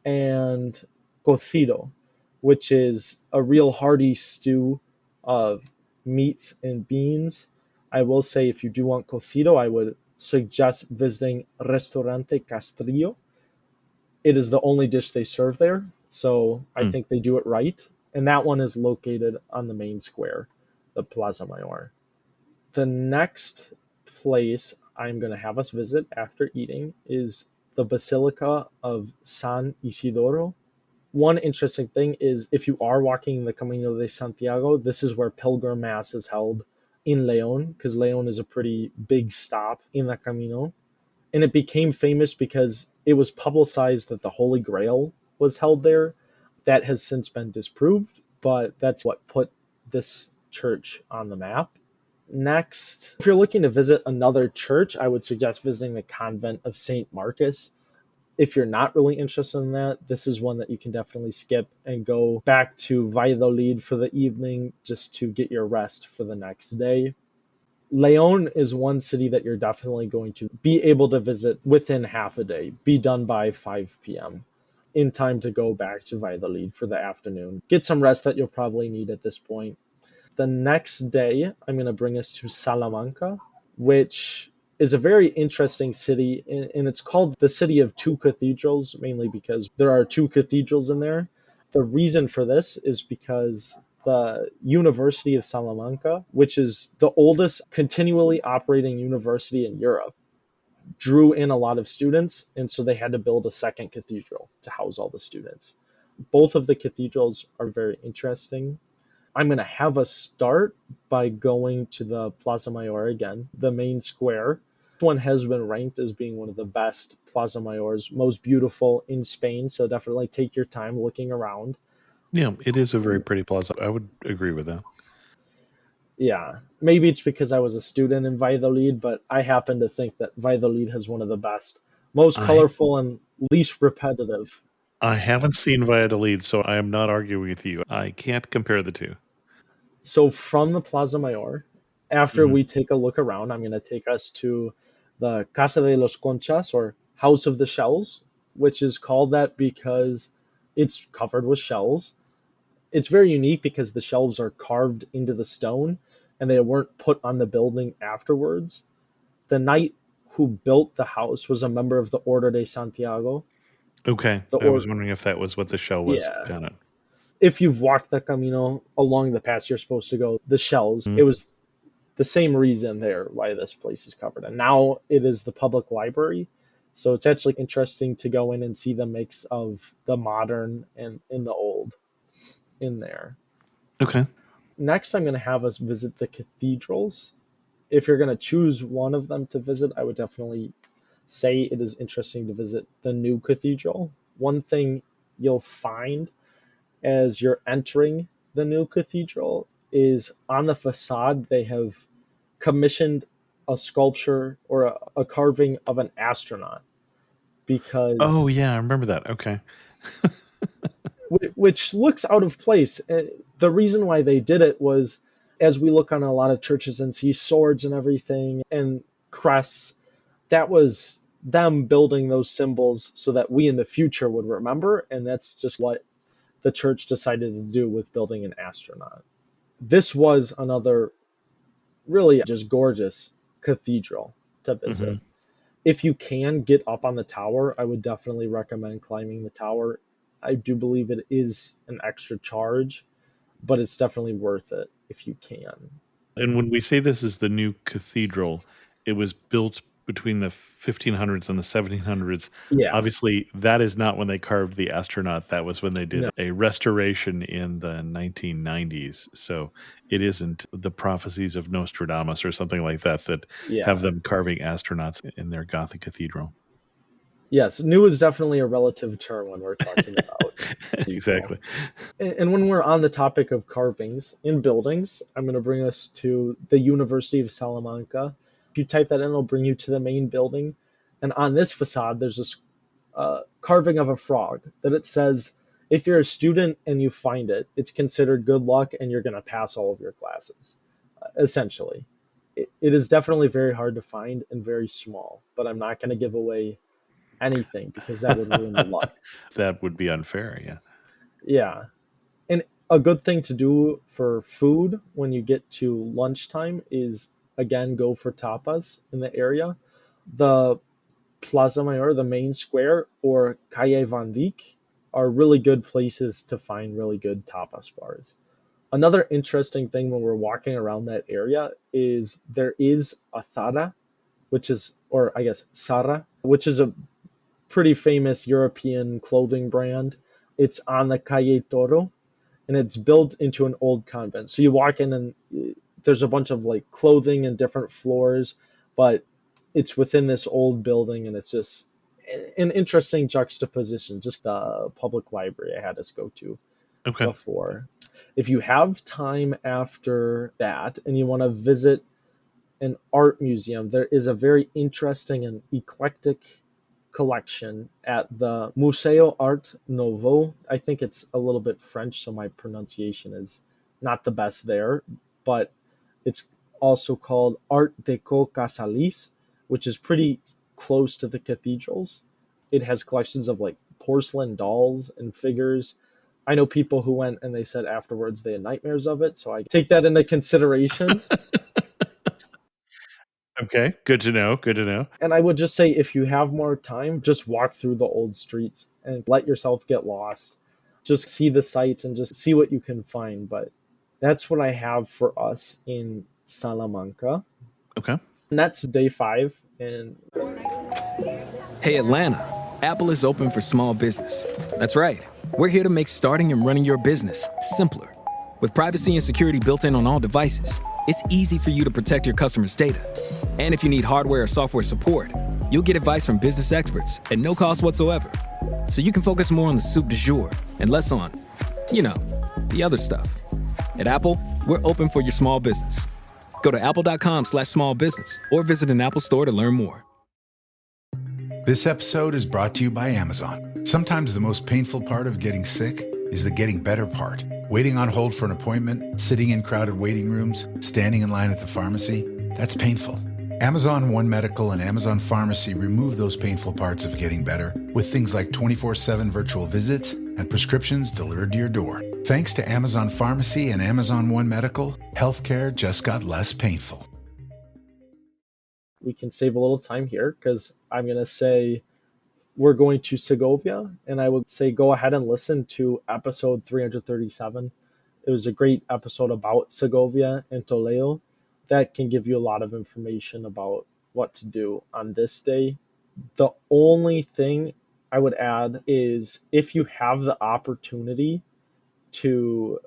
C: and cocido, which is a real hearty stew of meats and beans. I will say if you do want cocido, I would suggest visiting Restaurante Castrillo. It is the only dish they serve there, so I
A: Hmm.
C: think they do it right. And that one is located on the main square, the Plaza Mayor. The next place I'm going to have us visit after eating is the Basilica of San Isidoro. One interesting thing is if you are walking the Camino de Santiago, this is where Pilgrim Mass is held in León, because León is a pretty big stop in the Camino. And it became famous because it was publicized that the Holy Grail was held there. That has since been disproved, but that's what put this church on the map. Next, if you're looking to visit another church, I would suggest visiting the convent of St. Marcus. If you're not really interested in that, this is one that you can definitely skip and go back to Valladolid for the evening just to get your rest for the next day. Leon is one city that you're definitely going to be able to visit within half a day, be done by 5 p.m. in time to go back to Valladolid for the afternoon. Get some rest that you'll probably need at this point. The next day, I'm going to bring us to Salamanca, which is a very interesting city, and it's called the City of Two Cathedrals, mainly because there are two cathedrals in there. The reason for this is because the University of Salamanca, which is the oldest continually operating university in Europe, drew in a lot of students, and so they had to build a second cathedral to house all the students. Both of the cathedrals are very interesting. I'm going to have us start by going to the Plaza Mayor again, the main square. This one has been ranked as being one of the best Plaza Mayors, most beautiful in Spain, so definitely take your time looking around.
A: Yeah, it is a very pretty plaza. I would agree with that.
C: Yeah, maybe it's because I was a student in Valladolid, but I happen to think that Valladolid has one of the best, most
A: I
C: colorful, and least repetitive.
A: I haven't seen Valladolid, so I am not arguing with you. I can't compare the two.
C: So from the Plaza Mayor, after
A: Mhm.
C: we take a look around, I'm going to take us to the Casa de los Conchas, or House of the Shells, which is called that because it's covered with shells. It's very unique because the shelves are carved into the stone and they weren't put on the building afterwards. The knight who built the house was a member of the Order de Santiago.
A: Okay,
C: The
A: I was
C: or
A: wondering if that was what the shell was.
C: Yeah.
A: Got it.
C: If you've walked the Camino along the path you're supposed to go, the shells,
A: Mhm.
C: it was the same reason there why this place is covered. And now it is the public library. So it's actually interesting to go in and see the mix of the modern and in the old in there.
A: Okay.
C: Next, I'm going to have us visit the cathedrals. If you're going to choose one of them to visit, I would definitely say it is interesting to visit the new cathedral. One thing you'll find as you're entering the new cathedral is on the facade they have commissioned a sculpture or a carving of an astronaut
A: Oh
C: because
A: yeah, I remember that. Okay.
C: which looks out of place. The reason why they did it was as we look on a lot of churches and see swords and everything and crests, that was them building those symbols so that we in the future would remember, and that's just what the church decided to do with building an astronaut. This was another really just gorgeous cathedral to
A: Hmm.
C: visit. If you can get up on the tower, I would definitely recommend climbing the tower. I do believe it is an extra charge, but it's definitely worth it if you can.
A: And when we say this is the new cathedral, it was built between the 1500s and the 1700s.
C: Yeah,
A: Obviously, that is not when they carved the astronaut. That was when they did
C: no,
A: a restoration in the 1990s. So it isn't the prophecies of Nostradamus or something like that that have
C: yeah.
A: them carving astronauts in their Gothic cathedral.
C: Yes, new is definitely a relative term when we're talking about cathedral.
A: Exactly.
C: And when we're on the topic of carvings in buildings, I'm going to bring us to the University of Salamanca. If you type that in, it'll bring you to the main building. And on this facade, there's carving of a frog that it says if you're a student and you find it, it's considered good luck and you're going to pass all of your classes, essentially. It is definitely very hard to find and very small, but I'm not going to give away anything because that would ruin the luck.
A: That would be unfair, yeah.
C: Yeah. And a good thing to do for food when you get to lunchtime is, again, go for tapas in the area. The Plaza Mayor, the main square, or Calle Van Dyck are really good places to find really good tapas bars. Another interesting thing when we're walking around that area is there is a Zara, which is, or I guess Zara, which is a pretty famous European clothing brand. It's on the Calle Toro, and it's built into an old convent. So you walk in and there's a bunch of like clothing and different floors, but it's within this old building, and it's just an interesting juxtaposition. Just the public library I had us go to before. If you have time after that and you want to visit an art museum, there is a very interesting and eclectic collection at the Museo Art Nouveau. I think it's a little bit French, so my pronunciation is not the best there, but it's also called Art Deco Casalis, which is pretty close to the cathedrals. It has collections of like porcelain dolls and figures. I know people who went and they said afterwards they had nightmares of it, so I take that into consideration.
A: Okay, good to know. Good to know.
C: And I would just say if you have more time, just walk through the old streets and let yourself get lost. Just see the sights and just see what you can find. But that's what I have for us in Salamanca.
A: Okay.
C: And that's day 5. And
F: Hey, Atlanta, Apple is open for small business. That's right. We're here to make starting and running your business simpler. With privacy and security built in on all devices, it's easy for you to protect your customers' data. And if you need hardware or software support, you'll get advice from business experts at no cost whatsoever. So you can focus more on the soup du jour and less on, the other stuff. At Apple, we're open for your small business. Go to apple.com/small business or visit an Apple store to learn more.
G: This episode is brought to you by Amazon. Sometimes the most painful part of getting sick is the getting better part. Waiting on hold for an appointment, sitting in crowded waiting rooms, standing in line at the pharmacy, that's painful. Amazon One Medical and Amazon Pharmacy remove those painful parts of getting better with things like 24/7 virtual visits and prescriptions delivered to your door. Thanks to Amazon Pharmacy and Amazon One Medical, healthcare just got less painful.
C: we can save a little time here because I'm going to say we're going to Segovia, and I would say go ahead and listen to episode 337. It was a great episode about Segovia and Toledo that can give you a lot of information about what to do on this day. The only thing I would add is if you have the opportunity to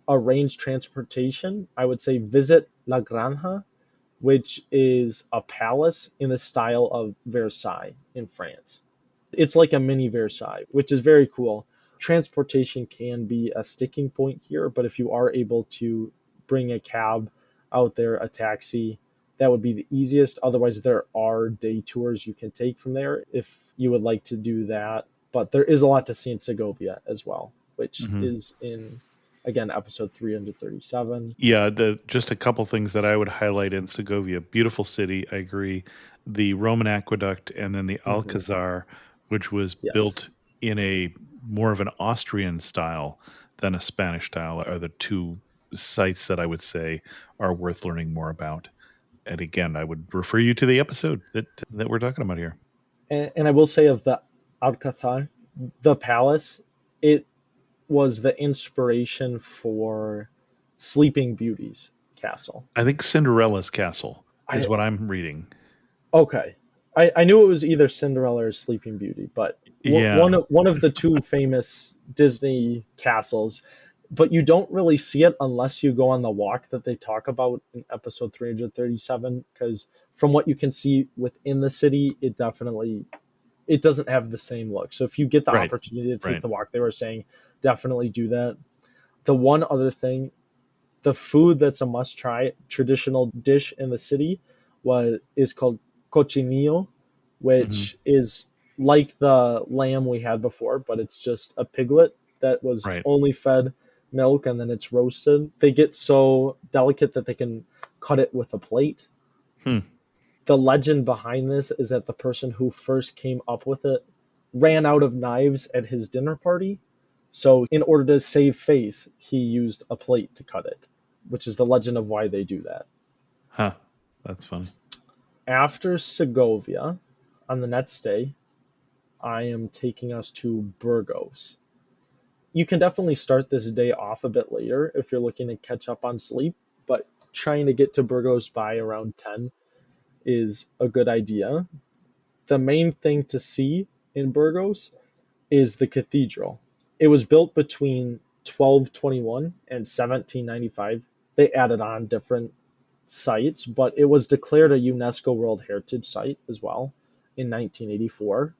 C: arrange transportation, I would say visit La Granja, which is a palace in the style of Versailles in France. It's like a mini Versailles, which is very cool. Transportation can be a sticking point here, but if you are able to bring a cab out there, a taxi, that would be the easiest. Otherwise, there are day tours you can take from there if you would like to do that. But there is a lot to see in Segovia as well, which is in, again, episode 337.
A: Yeah, just a couple things that I would highlight in Segovia. Beautiful city, I agree. The Roman aqueduct and then the Alcazar, which was built in a more of an Austrian style than a Spanish style, are the two sites that I would say are worth learning more about. And again, I would refer you to the episode that we're talking about here.
C: And I will say of the Alcazar, the palace, it was the inspiration for Sleeping Beauty's castle.
A: I think Cinderella's castle is what I'm reading.
C: Okay. I knew it was either Cinderella or Sleeping Beauty, but one of the two famous Disney castles, but you don't really see it unless you go on the walk that they talk about in episode 337, because from what you can see within the city, it doesn't have the same look. So if you get the opportunity to take the walk, they were saying definitely do that. The one other thing, the food that's a must try, traditional dish in the city is called cochinillo, which is like the lamb we had before, but it's just a piglet that was
A: Right.
C: only fed milk and then it's roasted. They get so delicate that they can cut it with a plate.
A: Hmm.
C: The legend behind this is that the person who first came up with it ran out of knives at his dinner party. So, in order to save face, he used a plate to cut it, which is the legend of why they do that.
A: Huh. That's funny.
C: After Segovia, on the next day, I am taking us to Burgos. You can definitely start this day off a bit later if you're looking to catch up on sleep, but trying to get to Burgos by around 10 is a good idea. The main thing to see in Burgos is the cathedral. It was built between 1221 and 1795. They added on different sites, but it was declared a UNESCO World Heritage Site as well in 1984.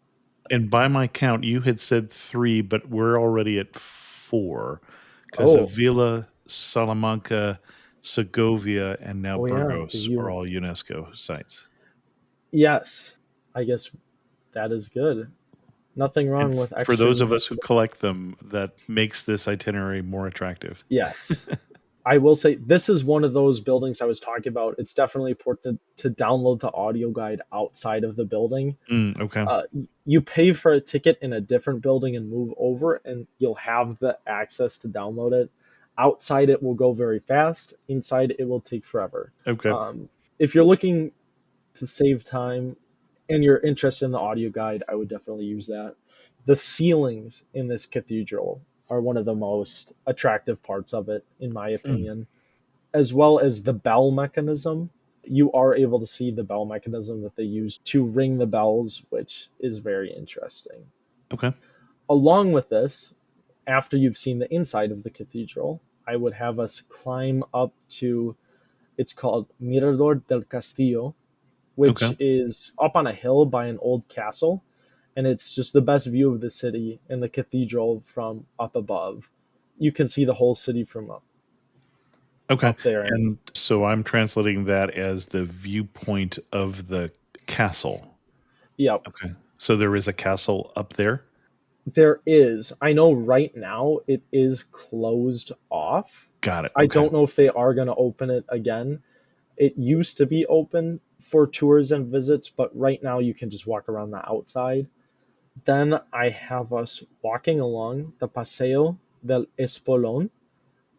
A: And by my count, you had said 3, but we're already at 4 because
C: Oh,
A: Avila, Salamanca, Segovia, and now
C: oh yeah, because
A: Burgos are all UNESCO sites.
C: yes, I guess that is good. Nothing wrong
A: And
C: with
A: for
C: extra.
A: those of us who collect them, that makes this itinerary more attractive.
C: Yes. I will say this is one of those buildings I was talking about. It's definitely important to download the audio guide outside of the building.
A: Okay.
C: You pay for a ticket in a different building and move over, and you'll have the access to download it. Outside, it will go very fast. Inside, it will take forever.
A: Okay.
C: If you're looking to save time and you're interested in the audio guide, I would definitely use that. The ceilings in this cathedral are one of the most attractive parts of it, in my opinion, as well as the bell mechanism. You are able to see the bell mechanism that they use to ring the bells, which is very interesting.
A: Okay.
C: Along with this, after you've seen the inside of the cathedral, I would have us climb up to, it's called Mirador del Castillo, which is up on a hill by an old castle. And it's just the best view of the city and the cathedral from up above. You can see the whole city from up there.
A: And so I'm translating that as the viewpoint of the castle.
C: Yep.
A: Okay. So there is a castle up there?
C: There is. I know right now it is closed off.
A: Got it.
C: I don't know if they are going to open it again. It used to be open for tours and visits, but right now you can just walk around the outside. Then I have us walking along the Paseo del Espolón,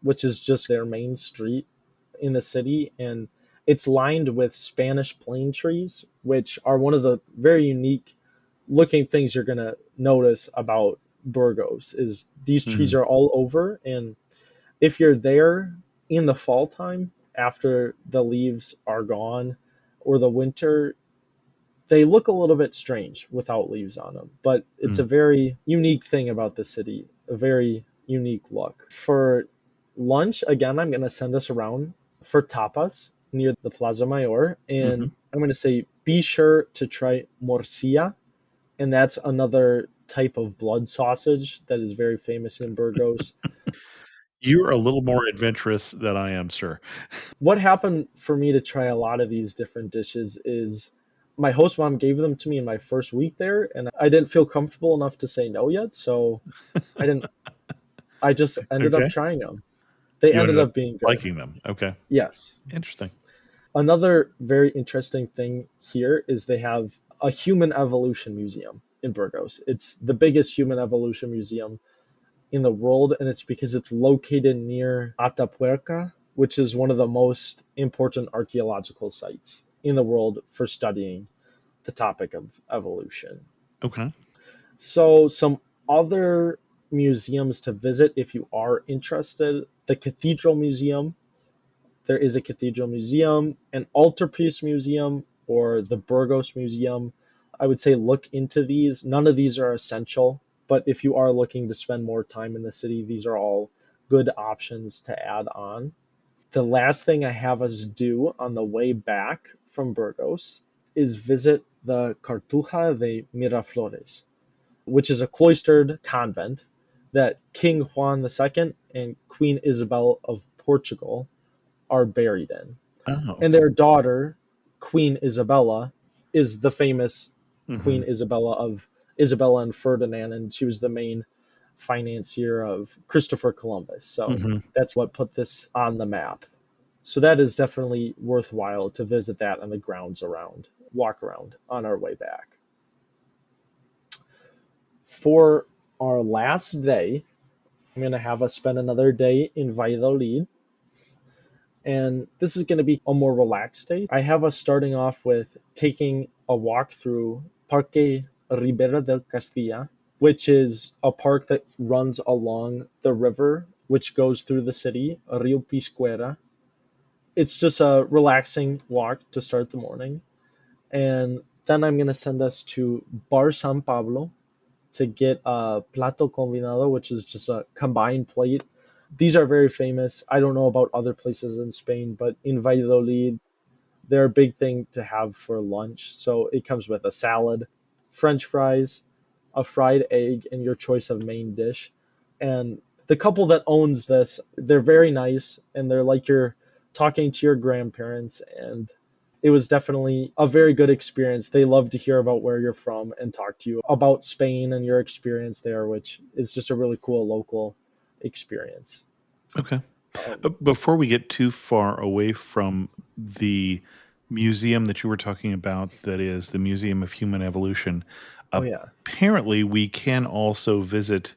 C: which is just their main street in the city, and it's lined with Spanish plane trees, which are one of the very unique looking things you're going to notice about Burgos is these trees are all over, and if you're there in the fall time after the leaves are gone or the winter, they look a little bit strange without leaves on them, but it's a very unique thing about the city, a very unique look. For lunch, again, I'm going to send us around for tapas near the Plaza Mayor, and I'm going to say be sure to try morcilla, and that's another type of blood sausage that is very famous in Burgos.
A: You're a little more adventurous than I am, sir.
C: What happened for me to try a lot of these different dishes is my host mom gave them to me in my first week there, and I didn't feel comfortable enough to say no yet, so I just ended up trying them. They ended up being good.
A: Liking them. Okay.
C: Yes.
A: Interesting.
C: Another very interesting thing here is they have a human evolution museum in Burgos. It's the biggest human evolution museum in the world, and it's because it's located near Atapuerca, which is one of the most important archaeological sites in the world for studying the topic of evolution.
A: Okay.
C: So some other museums to visit if you are interested: the Cathedral Museum. There is a Cathedral Museum, an Altarpiece Museum, or the Burgos Museum. I would say look into these. None of these are essential, but if you are looking to spend more time in the city, these are all good options to add on. The last thing I have us do on the way back from Burgos is visit the Cartuja de Miraflores, which is a cloistered convent that King Juan II and Queen Isabel of Portugal are buried in.
A: Oh.
C: And their daughter, Queen Isabella, is the famous Queen Isabella of Isabella and Ferdinand, and she was the main financier of Christopher Columbus. So that's what put this on the map. So that is definitely worthwhile to visit that on the grounds around, walk around on our way back. For our last day, I'm going to have us spend another day in Valladolid. And this is going to be a more relaxed day. I have us starting off with taking a walk through Parque Ribera del Castilla, which is a park that runs along the river, which goes through the city, Rio Piscuera. It's just a relaxing walk to start the morning. And then I'm going to send us to Bar San Pablo to get a plato combinado, which is just a combined plate. These are very famous. I don't know about other places in Spain, but in Valladolid, they're a big thing to have for lunch. So it comes with a salad, French fries, a fried egg, and your choice of main dish. And the couple that owns this, they're very nice, and they're like you're talking to your grandparents, and it was definitely a very good experience. They love to hear about where you're from and talk to you about Spain and your experience there, which is just a really cool local experience.
A: Okay. Before we get too far away from the museum that you were talking about, that is the Museum of Human Evolution, apparently we can also visit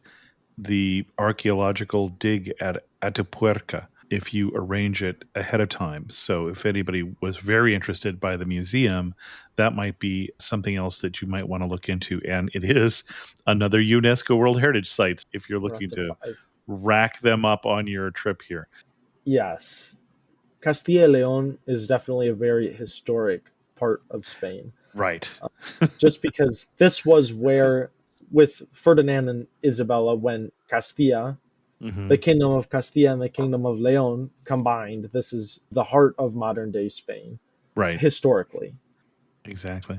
A: the archaeological dig at Atapuerca if you arrange it ahead of time. So if anybody was very interested by the museum, that might be something else that you might want to look into. And it is another UNESCO World Heritage Site if you're looking to rack them up on your trip here.
C: Yes. Castile and León is definitely a very historic part of Spain.
A: Right.
C: Just because this was where, with Ferdinand and Isabella, when Castilla, the Kingdom of Castilla and the Kingdom of León combined, this is the heart of modern day Spain.
A: Right.
C: Historically.
A: Exactly.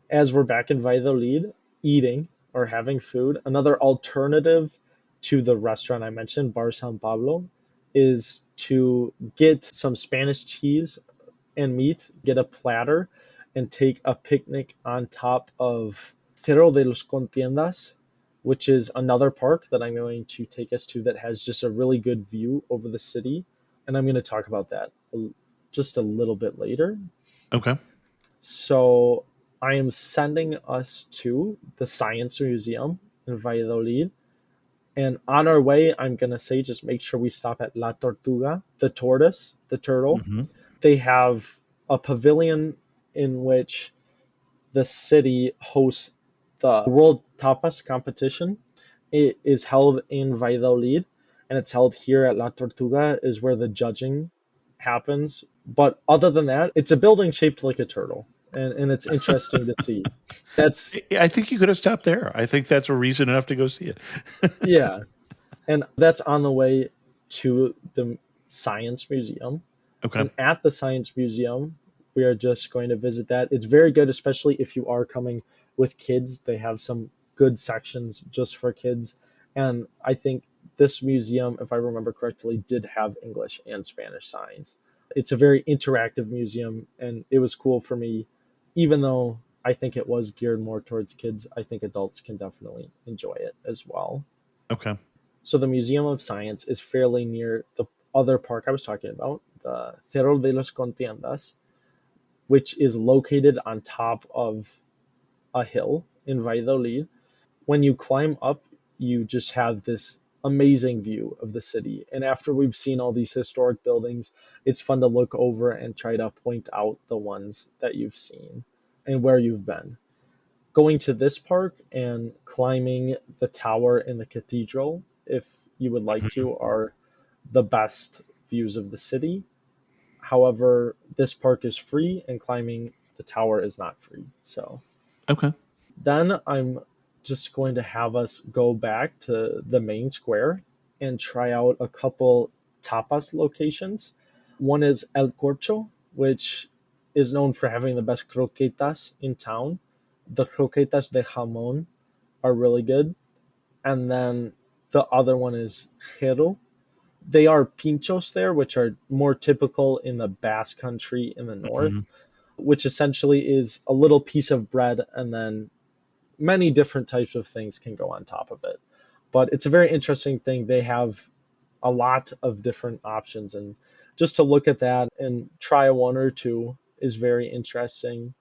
C: As we're back in Valladolid, eating or having food, another alternative to the restaurant I mentioned, Bar San Pablo, is to get some Spanish cheese and meat, get a platter, and take a picnic on top of Cerro de los Contiendas, which is another park that I'm going to take us to that has just a really good view over the city. And I'm going to talk about that just a little bit later.
A: Okay.
C: So I am sending us to the Science Museum in Valladolid. And on our way, I'm going to say just make sure we stop at La Tortuga, the tortoise, the turtle. They have a pavilion in which the city hosts the World Tapas competition. It is held in Valladolid, and it's held here at La Tortuga, is where the judging happens. But other than that, it's a building shaped like a turtle, and it's interesting to see.
A: I think you could have stopped there. I think that's a reason enough to go see it.
C: Yeah, and that's on the way to the Science Museum.
A: Okay.
C: And at the Science Museum, we are just going to visit that. It's very good, especially if you are coming with kids. They have some good sections just for kids. And I think this museum, if I remember correctly, did have English and Spanish signs. It's a very interactive museum, and it was cool for me. Even though I think it was geared more towards kids, I think adults can definitely enjoy it as well.
A: Okay.
C: So the Museum of Science is fairly near the other park I was talking about, the Cerro de los Contiendas, which is located on top of a hill in Valladolid. When you climb up, you just have this amazing view of the city. And after we've seen all these historic buildings, it's fun to look over and try to point out the ones that you've seen and where you've been. Going to this park and climbing the tower in the cathedral, if you would like to, are the best views of the city. However, this park is free and climbing the tower is not free. So,
A: okay.
C: Then I'm just going to have us go back to the main square and try out a couple tapas locations. One is El Corcho, which is known for having the best croquetas in town. The croquetas de jamón are really good. And then the other one is Jero. They are pinchos there, which are more typical in the Basque Country in the north, which essentially is a little piece of bread and then many different types of things can go on top of it. But it's a very interesting thing. They have a lot of different options, and just to look at that and try one or two is very interesting.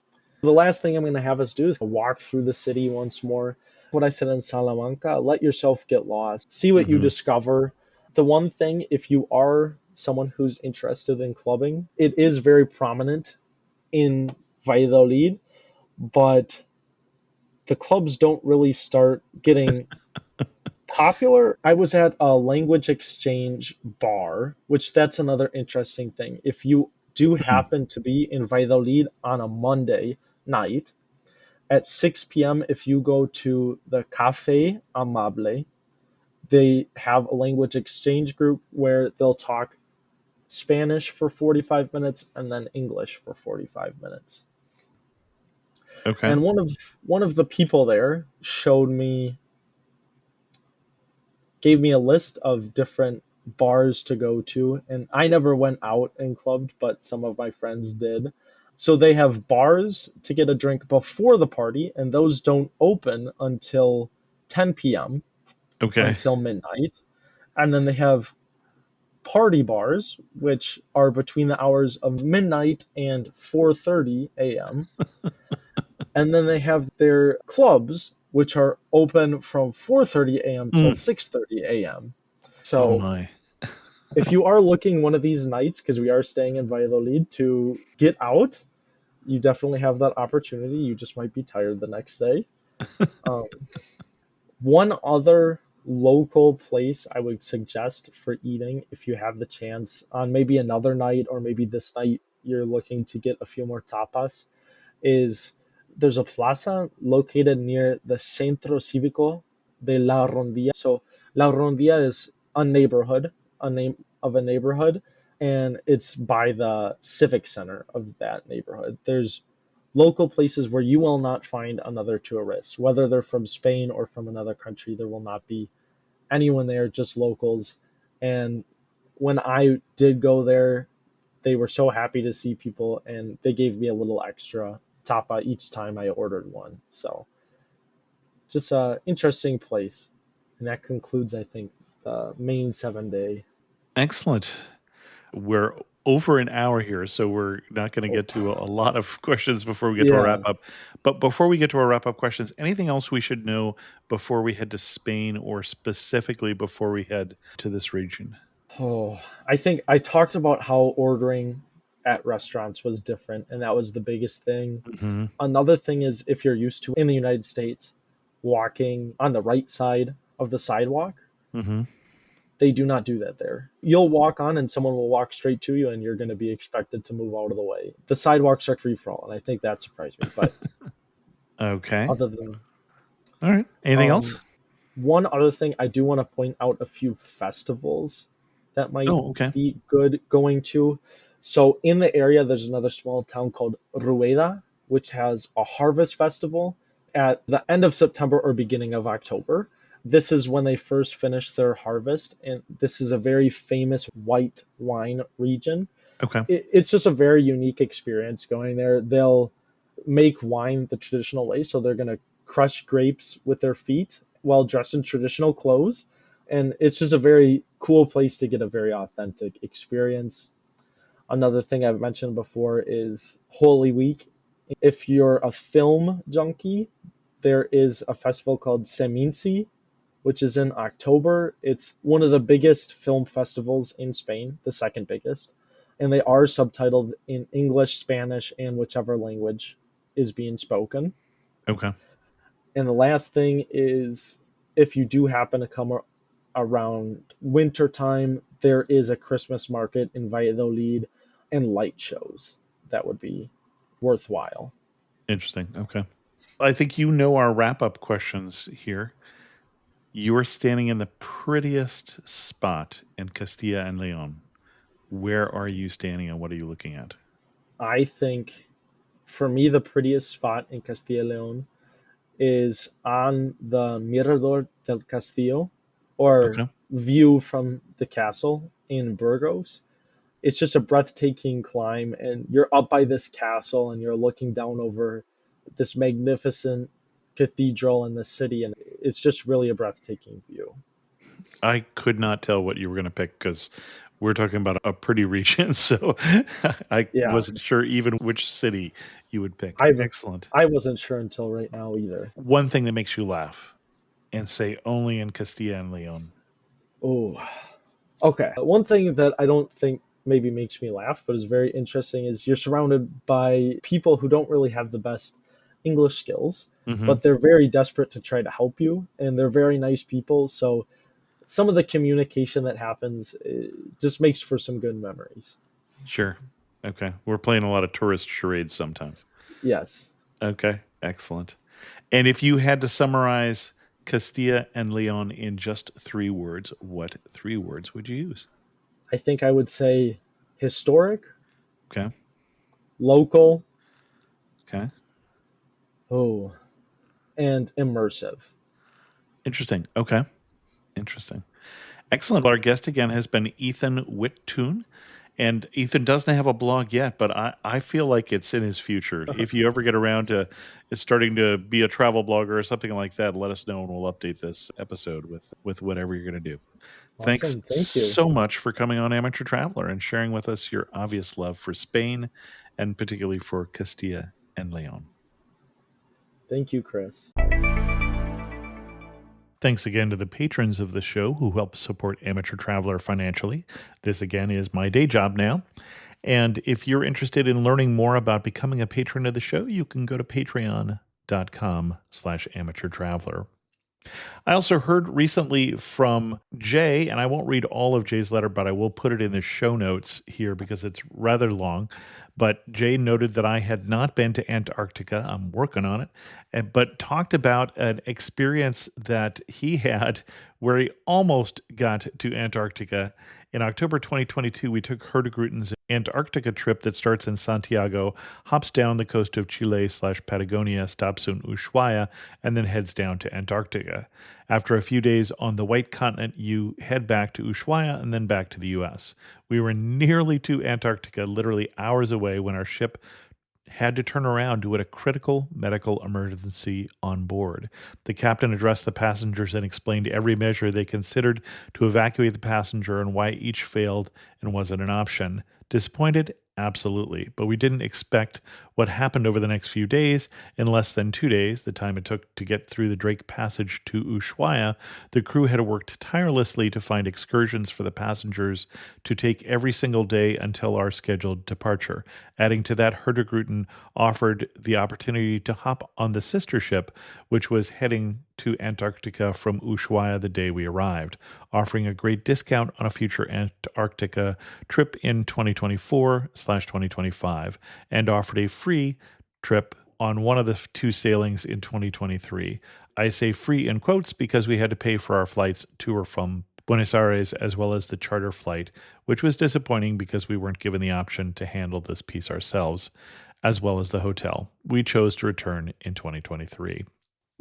C: The last thing I'm going to have us do is walk through the city once more. What I said in Salamanca, let yourself get lost, see what you
A: Mm-hmm.
C: discover. The one thing, if you are someone who's interested in clubbing, it is very prominent in Valladolid, but the clubs don't really start getting popular. I was at a language exchange bar, which that's another interesting thing. If you do happen to be in Valladolid on a Monday night at 6 p.m., if you go to the Café Amable, they have a language exchange group where they'll talk Spanish for 45 minutes and then English for 45 minutes.
A: Okay.
C: And one of the people there gave me a list of different bars to go to, and I never went out and clubbed, but some of my friends did. So they have bars to get a drink before the party, and those don't open until 10 p.m.
A: Okay.
C: until midnight. And then they have party bars, which are between the hours of midnight and 4:30 a.m. And then they have their clubs, which are open from 4:30 a.m. till 6:30 a.m.
A: Oh
C: So
A: my.
C: if you are looking one of these nights, because we are staying in Valladolid, to get out, you definitely have that opportunity. You just might be tired the next day. Um, One other local place I would suggest for eating, if you have the chance, on maybe another night or maybe this night you're looking to get a few more tapas, is there's a plaza located near the Centro Cívico de La Rondilla. So La Rondilla is a neighborhood, a name of a neighborhood, and it's by the civic center of that neighborhood. There's local places where you will not find another tourist, whether they're from Spain or from another country. There will not be anyone there, just locals. And when I did go there, they were so happy to see people, and they gave me a little extra tapa each time I ordered one. So just a interesting place. And that concludes, I think, the main 7 day.
A: Excellent. We're over an hour here, so we're not going to
C: Oh,
A: get to a lot of questions before we get to our
C: yeah.
A: wrap up. But before we get to our wrap up questions, anything else we should know before we head to Spain, or specifically before we head to this region?
C: Oh, I think I talked about how ordering at restaurants was different, and that was the biggest thing.
A: Mm-hmm.
C: Another thing is, if you're used to in the United States walking on the right side of the sidewalk,
A: Mm-hmm.
C: they do not do that there. You'll walk on and someone will walk straight to you, and you're going to be expected to move out of the way. The sidewalks are free for all, and I think that surprised me. But
A: Okay.
C: other than
A: All right. Anything else?
C: one other thing, I do want to point out a few festivals that might
A: Oh, okay.
C: be good going to. So in the area, there's another small town called Rueda, which has a harvest festival at the end of September or beginning of October. This is when they first finish their harvest, and this is a very famous white wine region.
A: Okay.
C: It's just a very unique experience going there. They'll make wine the traditional way, so they're going to crush grapes with their feet while dressed in traditional clothes, and it's just a very cool place to get a very authentic experience. Another thing I've mentioned before is Holy Week. If you're a film junkie, there is a festival called Seminci, which is in October. It's one of the biggest film festivals in Spain, the second biggest, and they are subtitled in English, Spanish, and whichever language is being spoken.
A: Okay.
C: And the last thing is, if you do happen to come around winter time, there is a Christmas market in Valladolid and light shows that would be worthwhile.
A: Interesting. Okay. I think you know our wrap up questions here. You're standing in the prettiest spot in Castilla and León. Where are you standing and what are you looking at?
C: I think for me, the prettiest spot in Castilla y León is on the Mirador del Castillo, or
A: Okay.
C: view from the castle in Burgos. It's just a breathtaking climb, and you're up by this castle and you're looking down over this magnificent cathedral in the city, and it's just really a breathtaking view.
A: I could not tell what you were going to pick because we're talking about a pretty region, so I
C: Yeah,
A: wasn't sure even which city you would pick.
C: I
A: Excellent.
C: I wasn't sure until right now either.
A: One thing that makes you laugh and say only in Castilla and León.
C: Oh, okay. One thing that I don't think maybe makes me laugh, but is very interesting, is you're surrounded by people who don't really have the best English skills,
A: Mm-hmm.
C: but they're very desperate to try to help you, and they're very nice people. So some of the communication that happens just makes for some good memories.
A: Sure. Okay. We're playing a lot of tourist charades sometimes.
C: Yes.
A: Okay. Excellent. And if you had to summarize Castilla and León in just 3 words, what 3 words would you use?
C: I think I would say historic,
A: Okay.
C: local,
A: Okay.
C: and immersive.
A: Interesting. Okay. Interesting. Excellent. Our guest again has been Ethan Witthun. And Ethan doesn't have a blog yet, but I feel like it's in his future. If you ever get around to starting to be a travel blogger or something like that, let us know and we'll update this episode with whatever you're going to do.
C: Awesome.
A: Thanks
C: Thank you.
A: so much for coming on Amateur Traveler and sharing with us your obvious love for Spain and particularly for Castilla and León.
C: Thank you, Chris.
A: Thanks again to the patrons of the show who help support Amateur Traveler financially. This again is my day job now. And if you're interested in learning more about becoming a patron of the show, you can go to patreon.com/amateurtraveler. I also heard recently from Jay, and I won't read all of Jay's letter, but I will put it in the show notes here because it's rather long. But Jay noted that I had not been to Antarctica. I'm working on it. But talked about an experience that he had where he almost got to Antarctica. In October 2022, we took Hurtigrutten's Antarctica trip that starts in Santiago, hops down the coast of Chile/Patagonia, stops in Ushuaia, and then heads down to Antarctica. After a few days on the White Continent, you head back to Ushuaia and then back to the U.S. We were nearly to Antarctica, literally hours away, when our ship had to turn around due to a critical medical emergency on board. The captain addressed the passengers and explained every measure they considered to evacuate the passenger and why each failed and wasn't an option. Disappointed? Absolutely. But we didn't expect what happened over the next few days. In less than 2 days, the time it took to get through the Drake Passage to Ushuaia, the crew had worked tirelessly to find excursions for the passengers to take every single day until our scheduled departure. Adding to that, Hurtigruten offered the opportunity to hop on the sister ship, which was heading to Antarctica from Ushuaia the day we arrived, offering a great discount on a future Antarctica trip in 2024/2025, and offered a free trip on one of the 2 sailings in 2023. I say free in quotes because we had to pay for our flights to or from Buenos Aires as well as the charter flight, which was disappointing because we weren't given the option to handle this piece ourselves, as well as the hotel. We chose to return in 2023.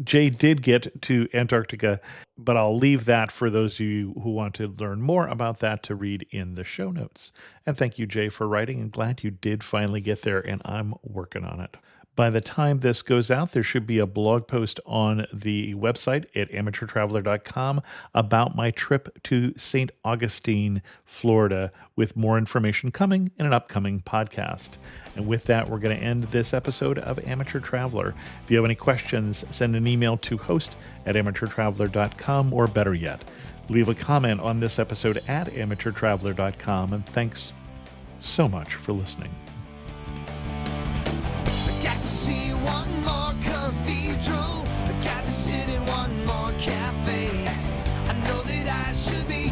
A: Jay did get to Antarctica, but I'll leave that for those of you who want to learn more about that to read in the show notes. And thank you, Jay, for writing, and glad you did finally get there, and I'm working on it. By the time this goes out, there should be a blog post on the website at amateurtraveler.com about my trip to St. Augustine, Florida, with more information coming in an upcoming podcast. And with that, we're going to end this episode of Amateur Traveler. If you have any questions, send an email to host@amateurtraveler.com, or better yet, leave a comment on this episode at amateurtraveler.com. And thanks so much for listening.
H: Got to see one more cathedral. I got to sit in one more cafe. I know that I should be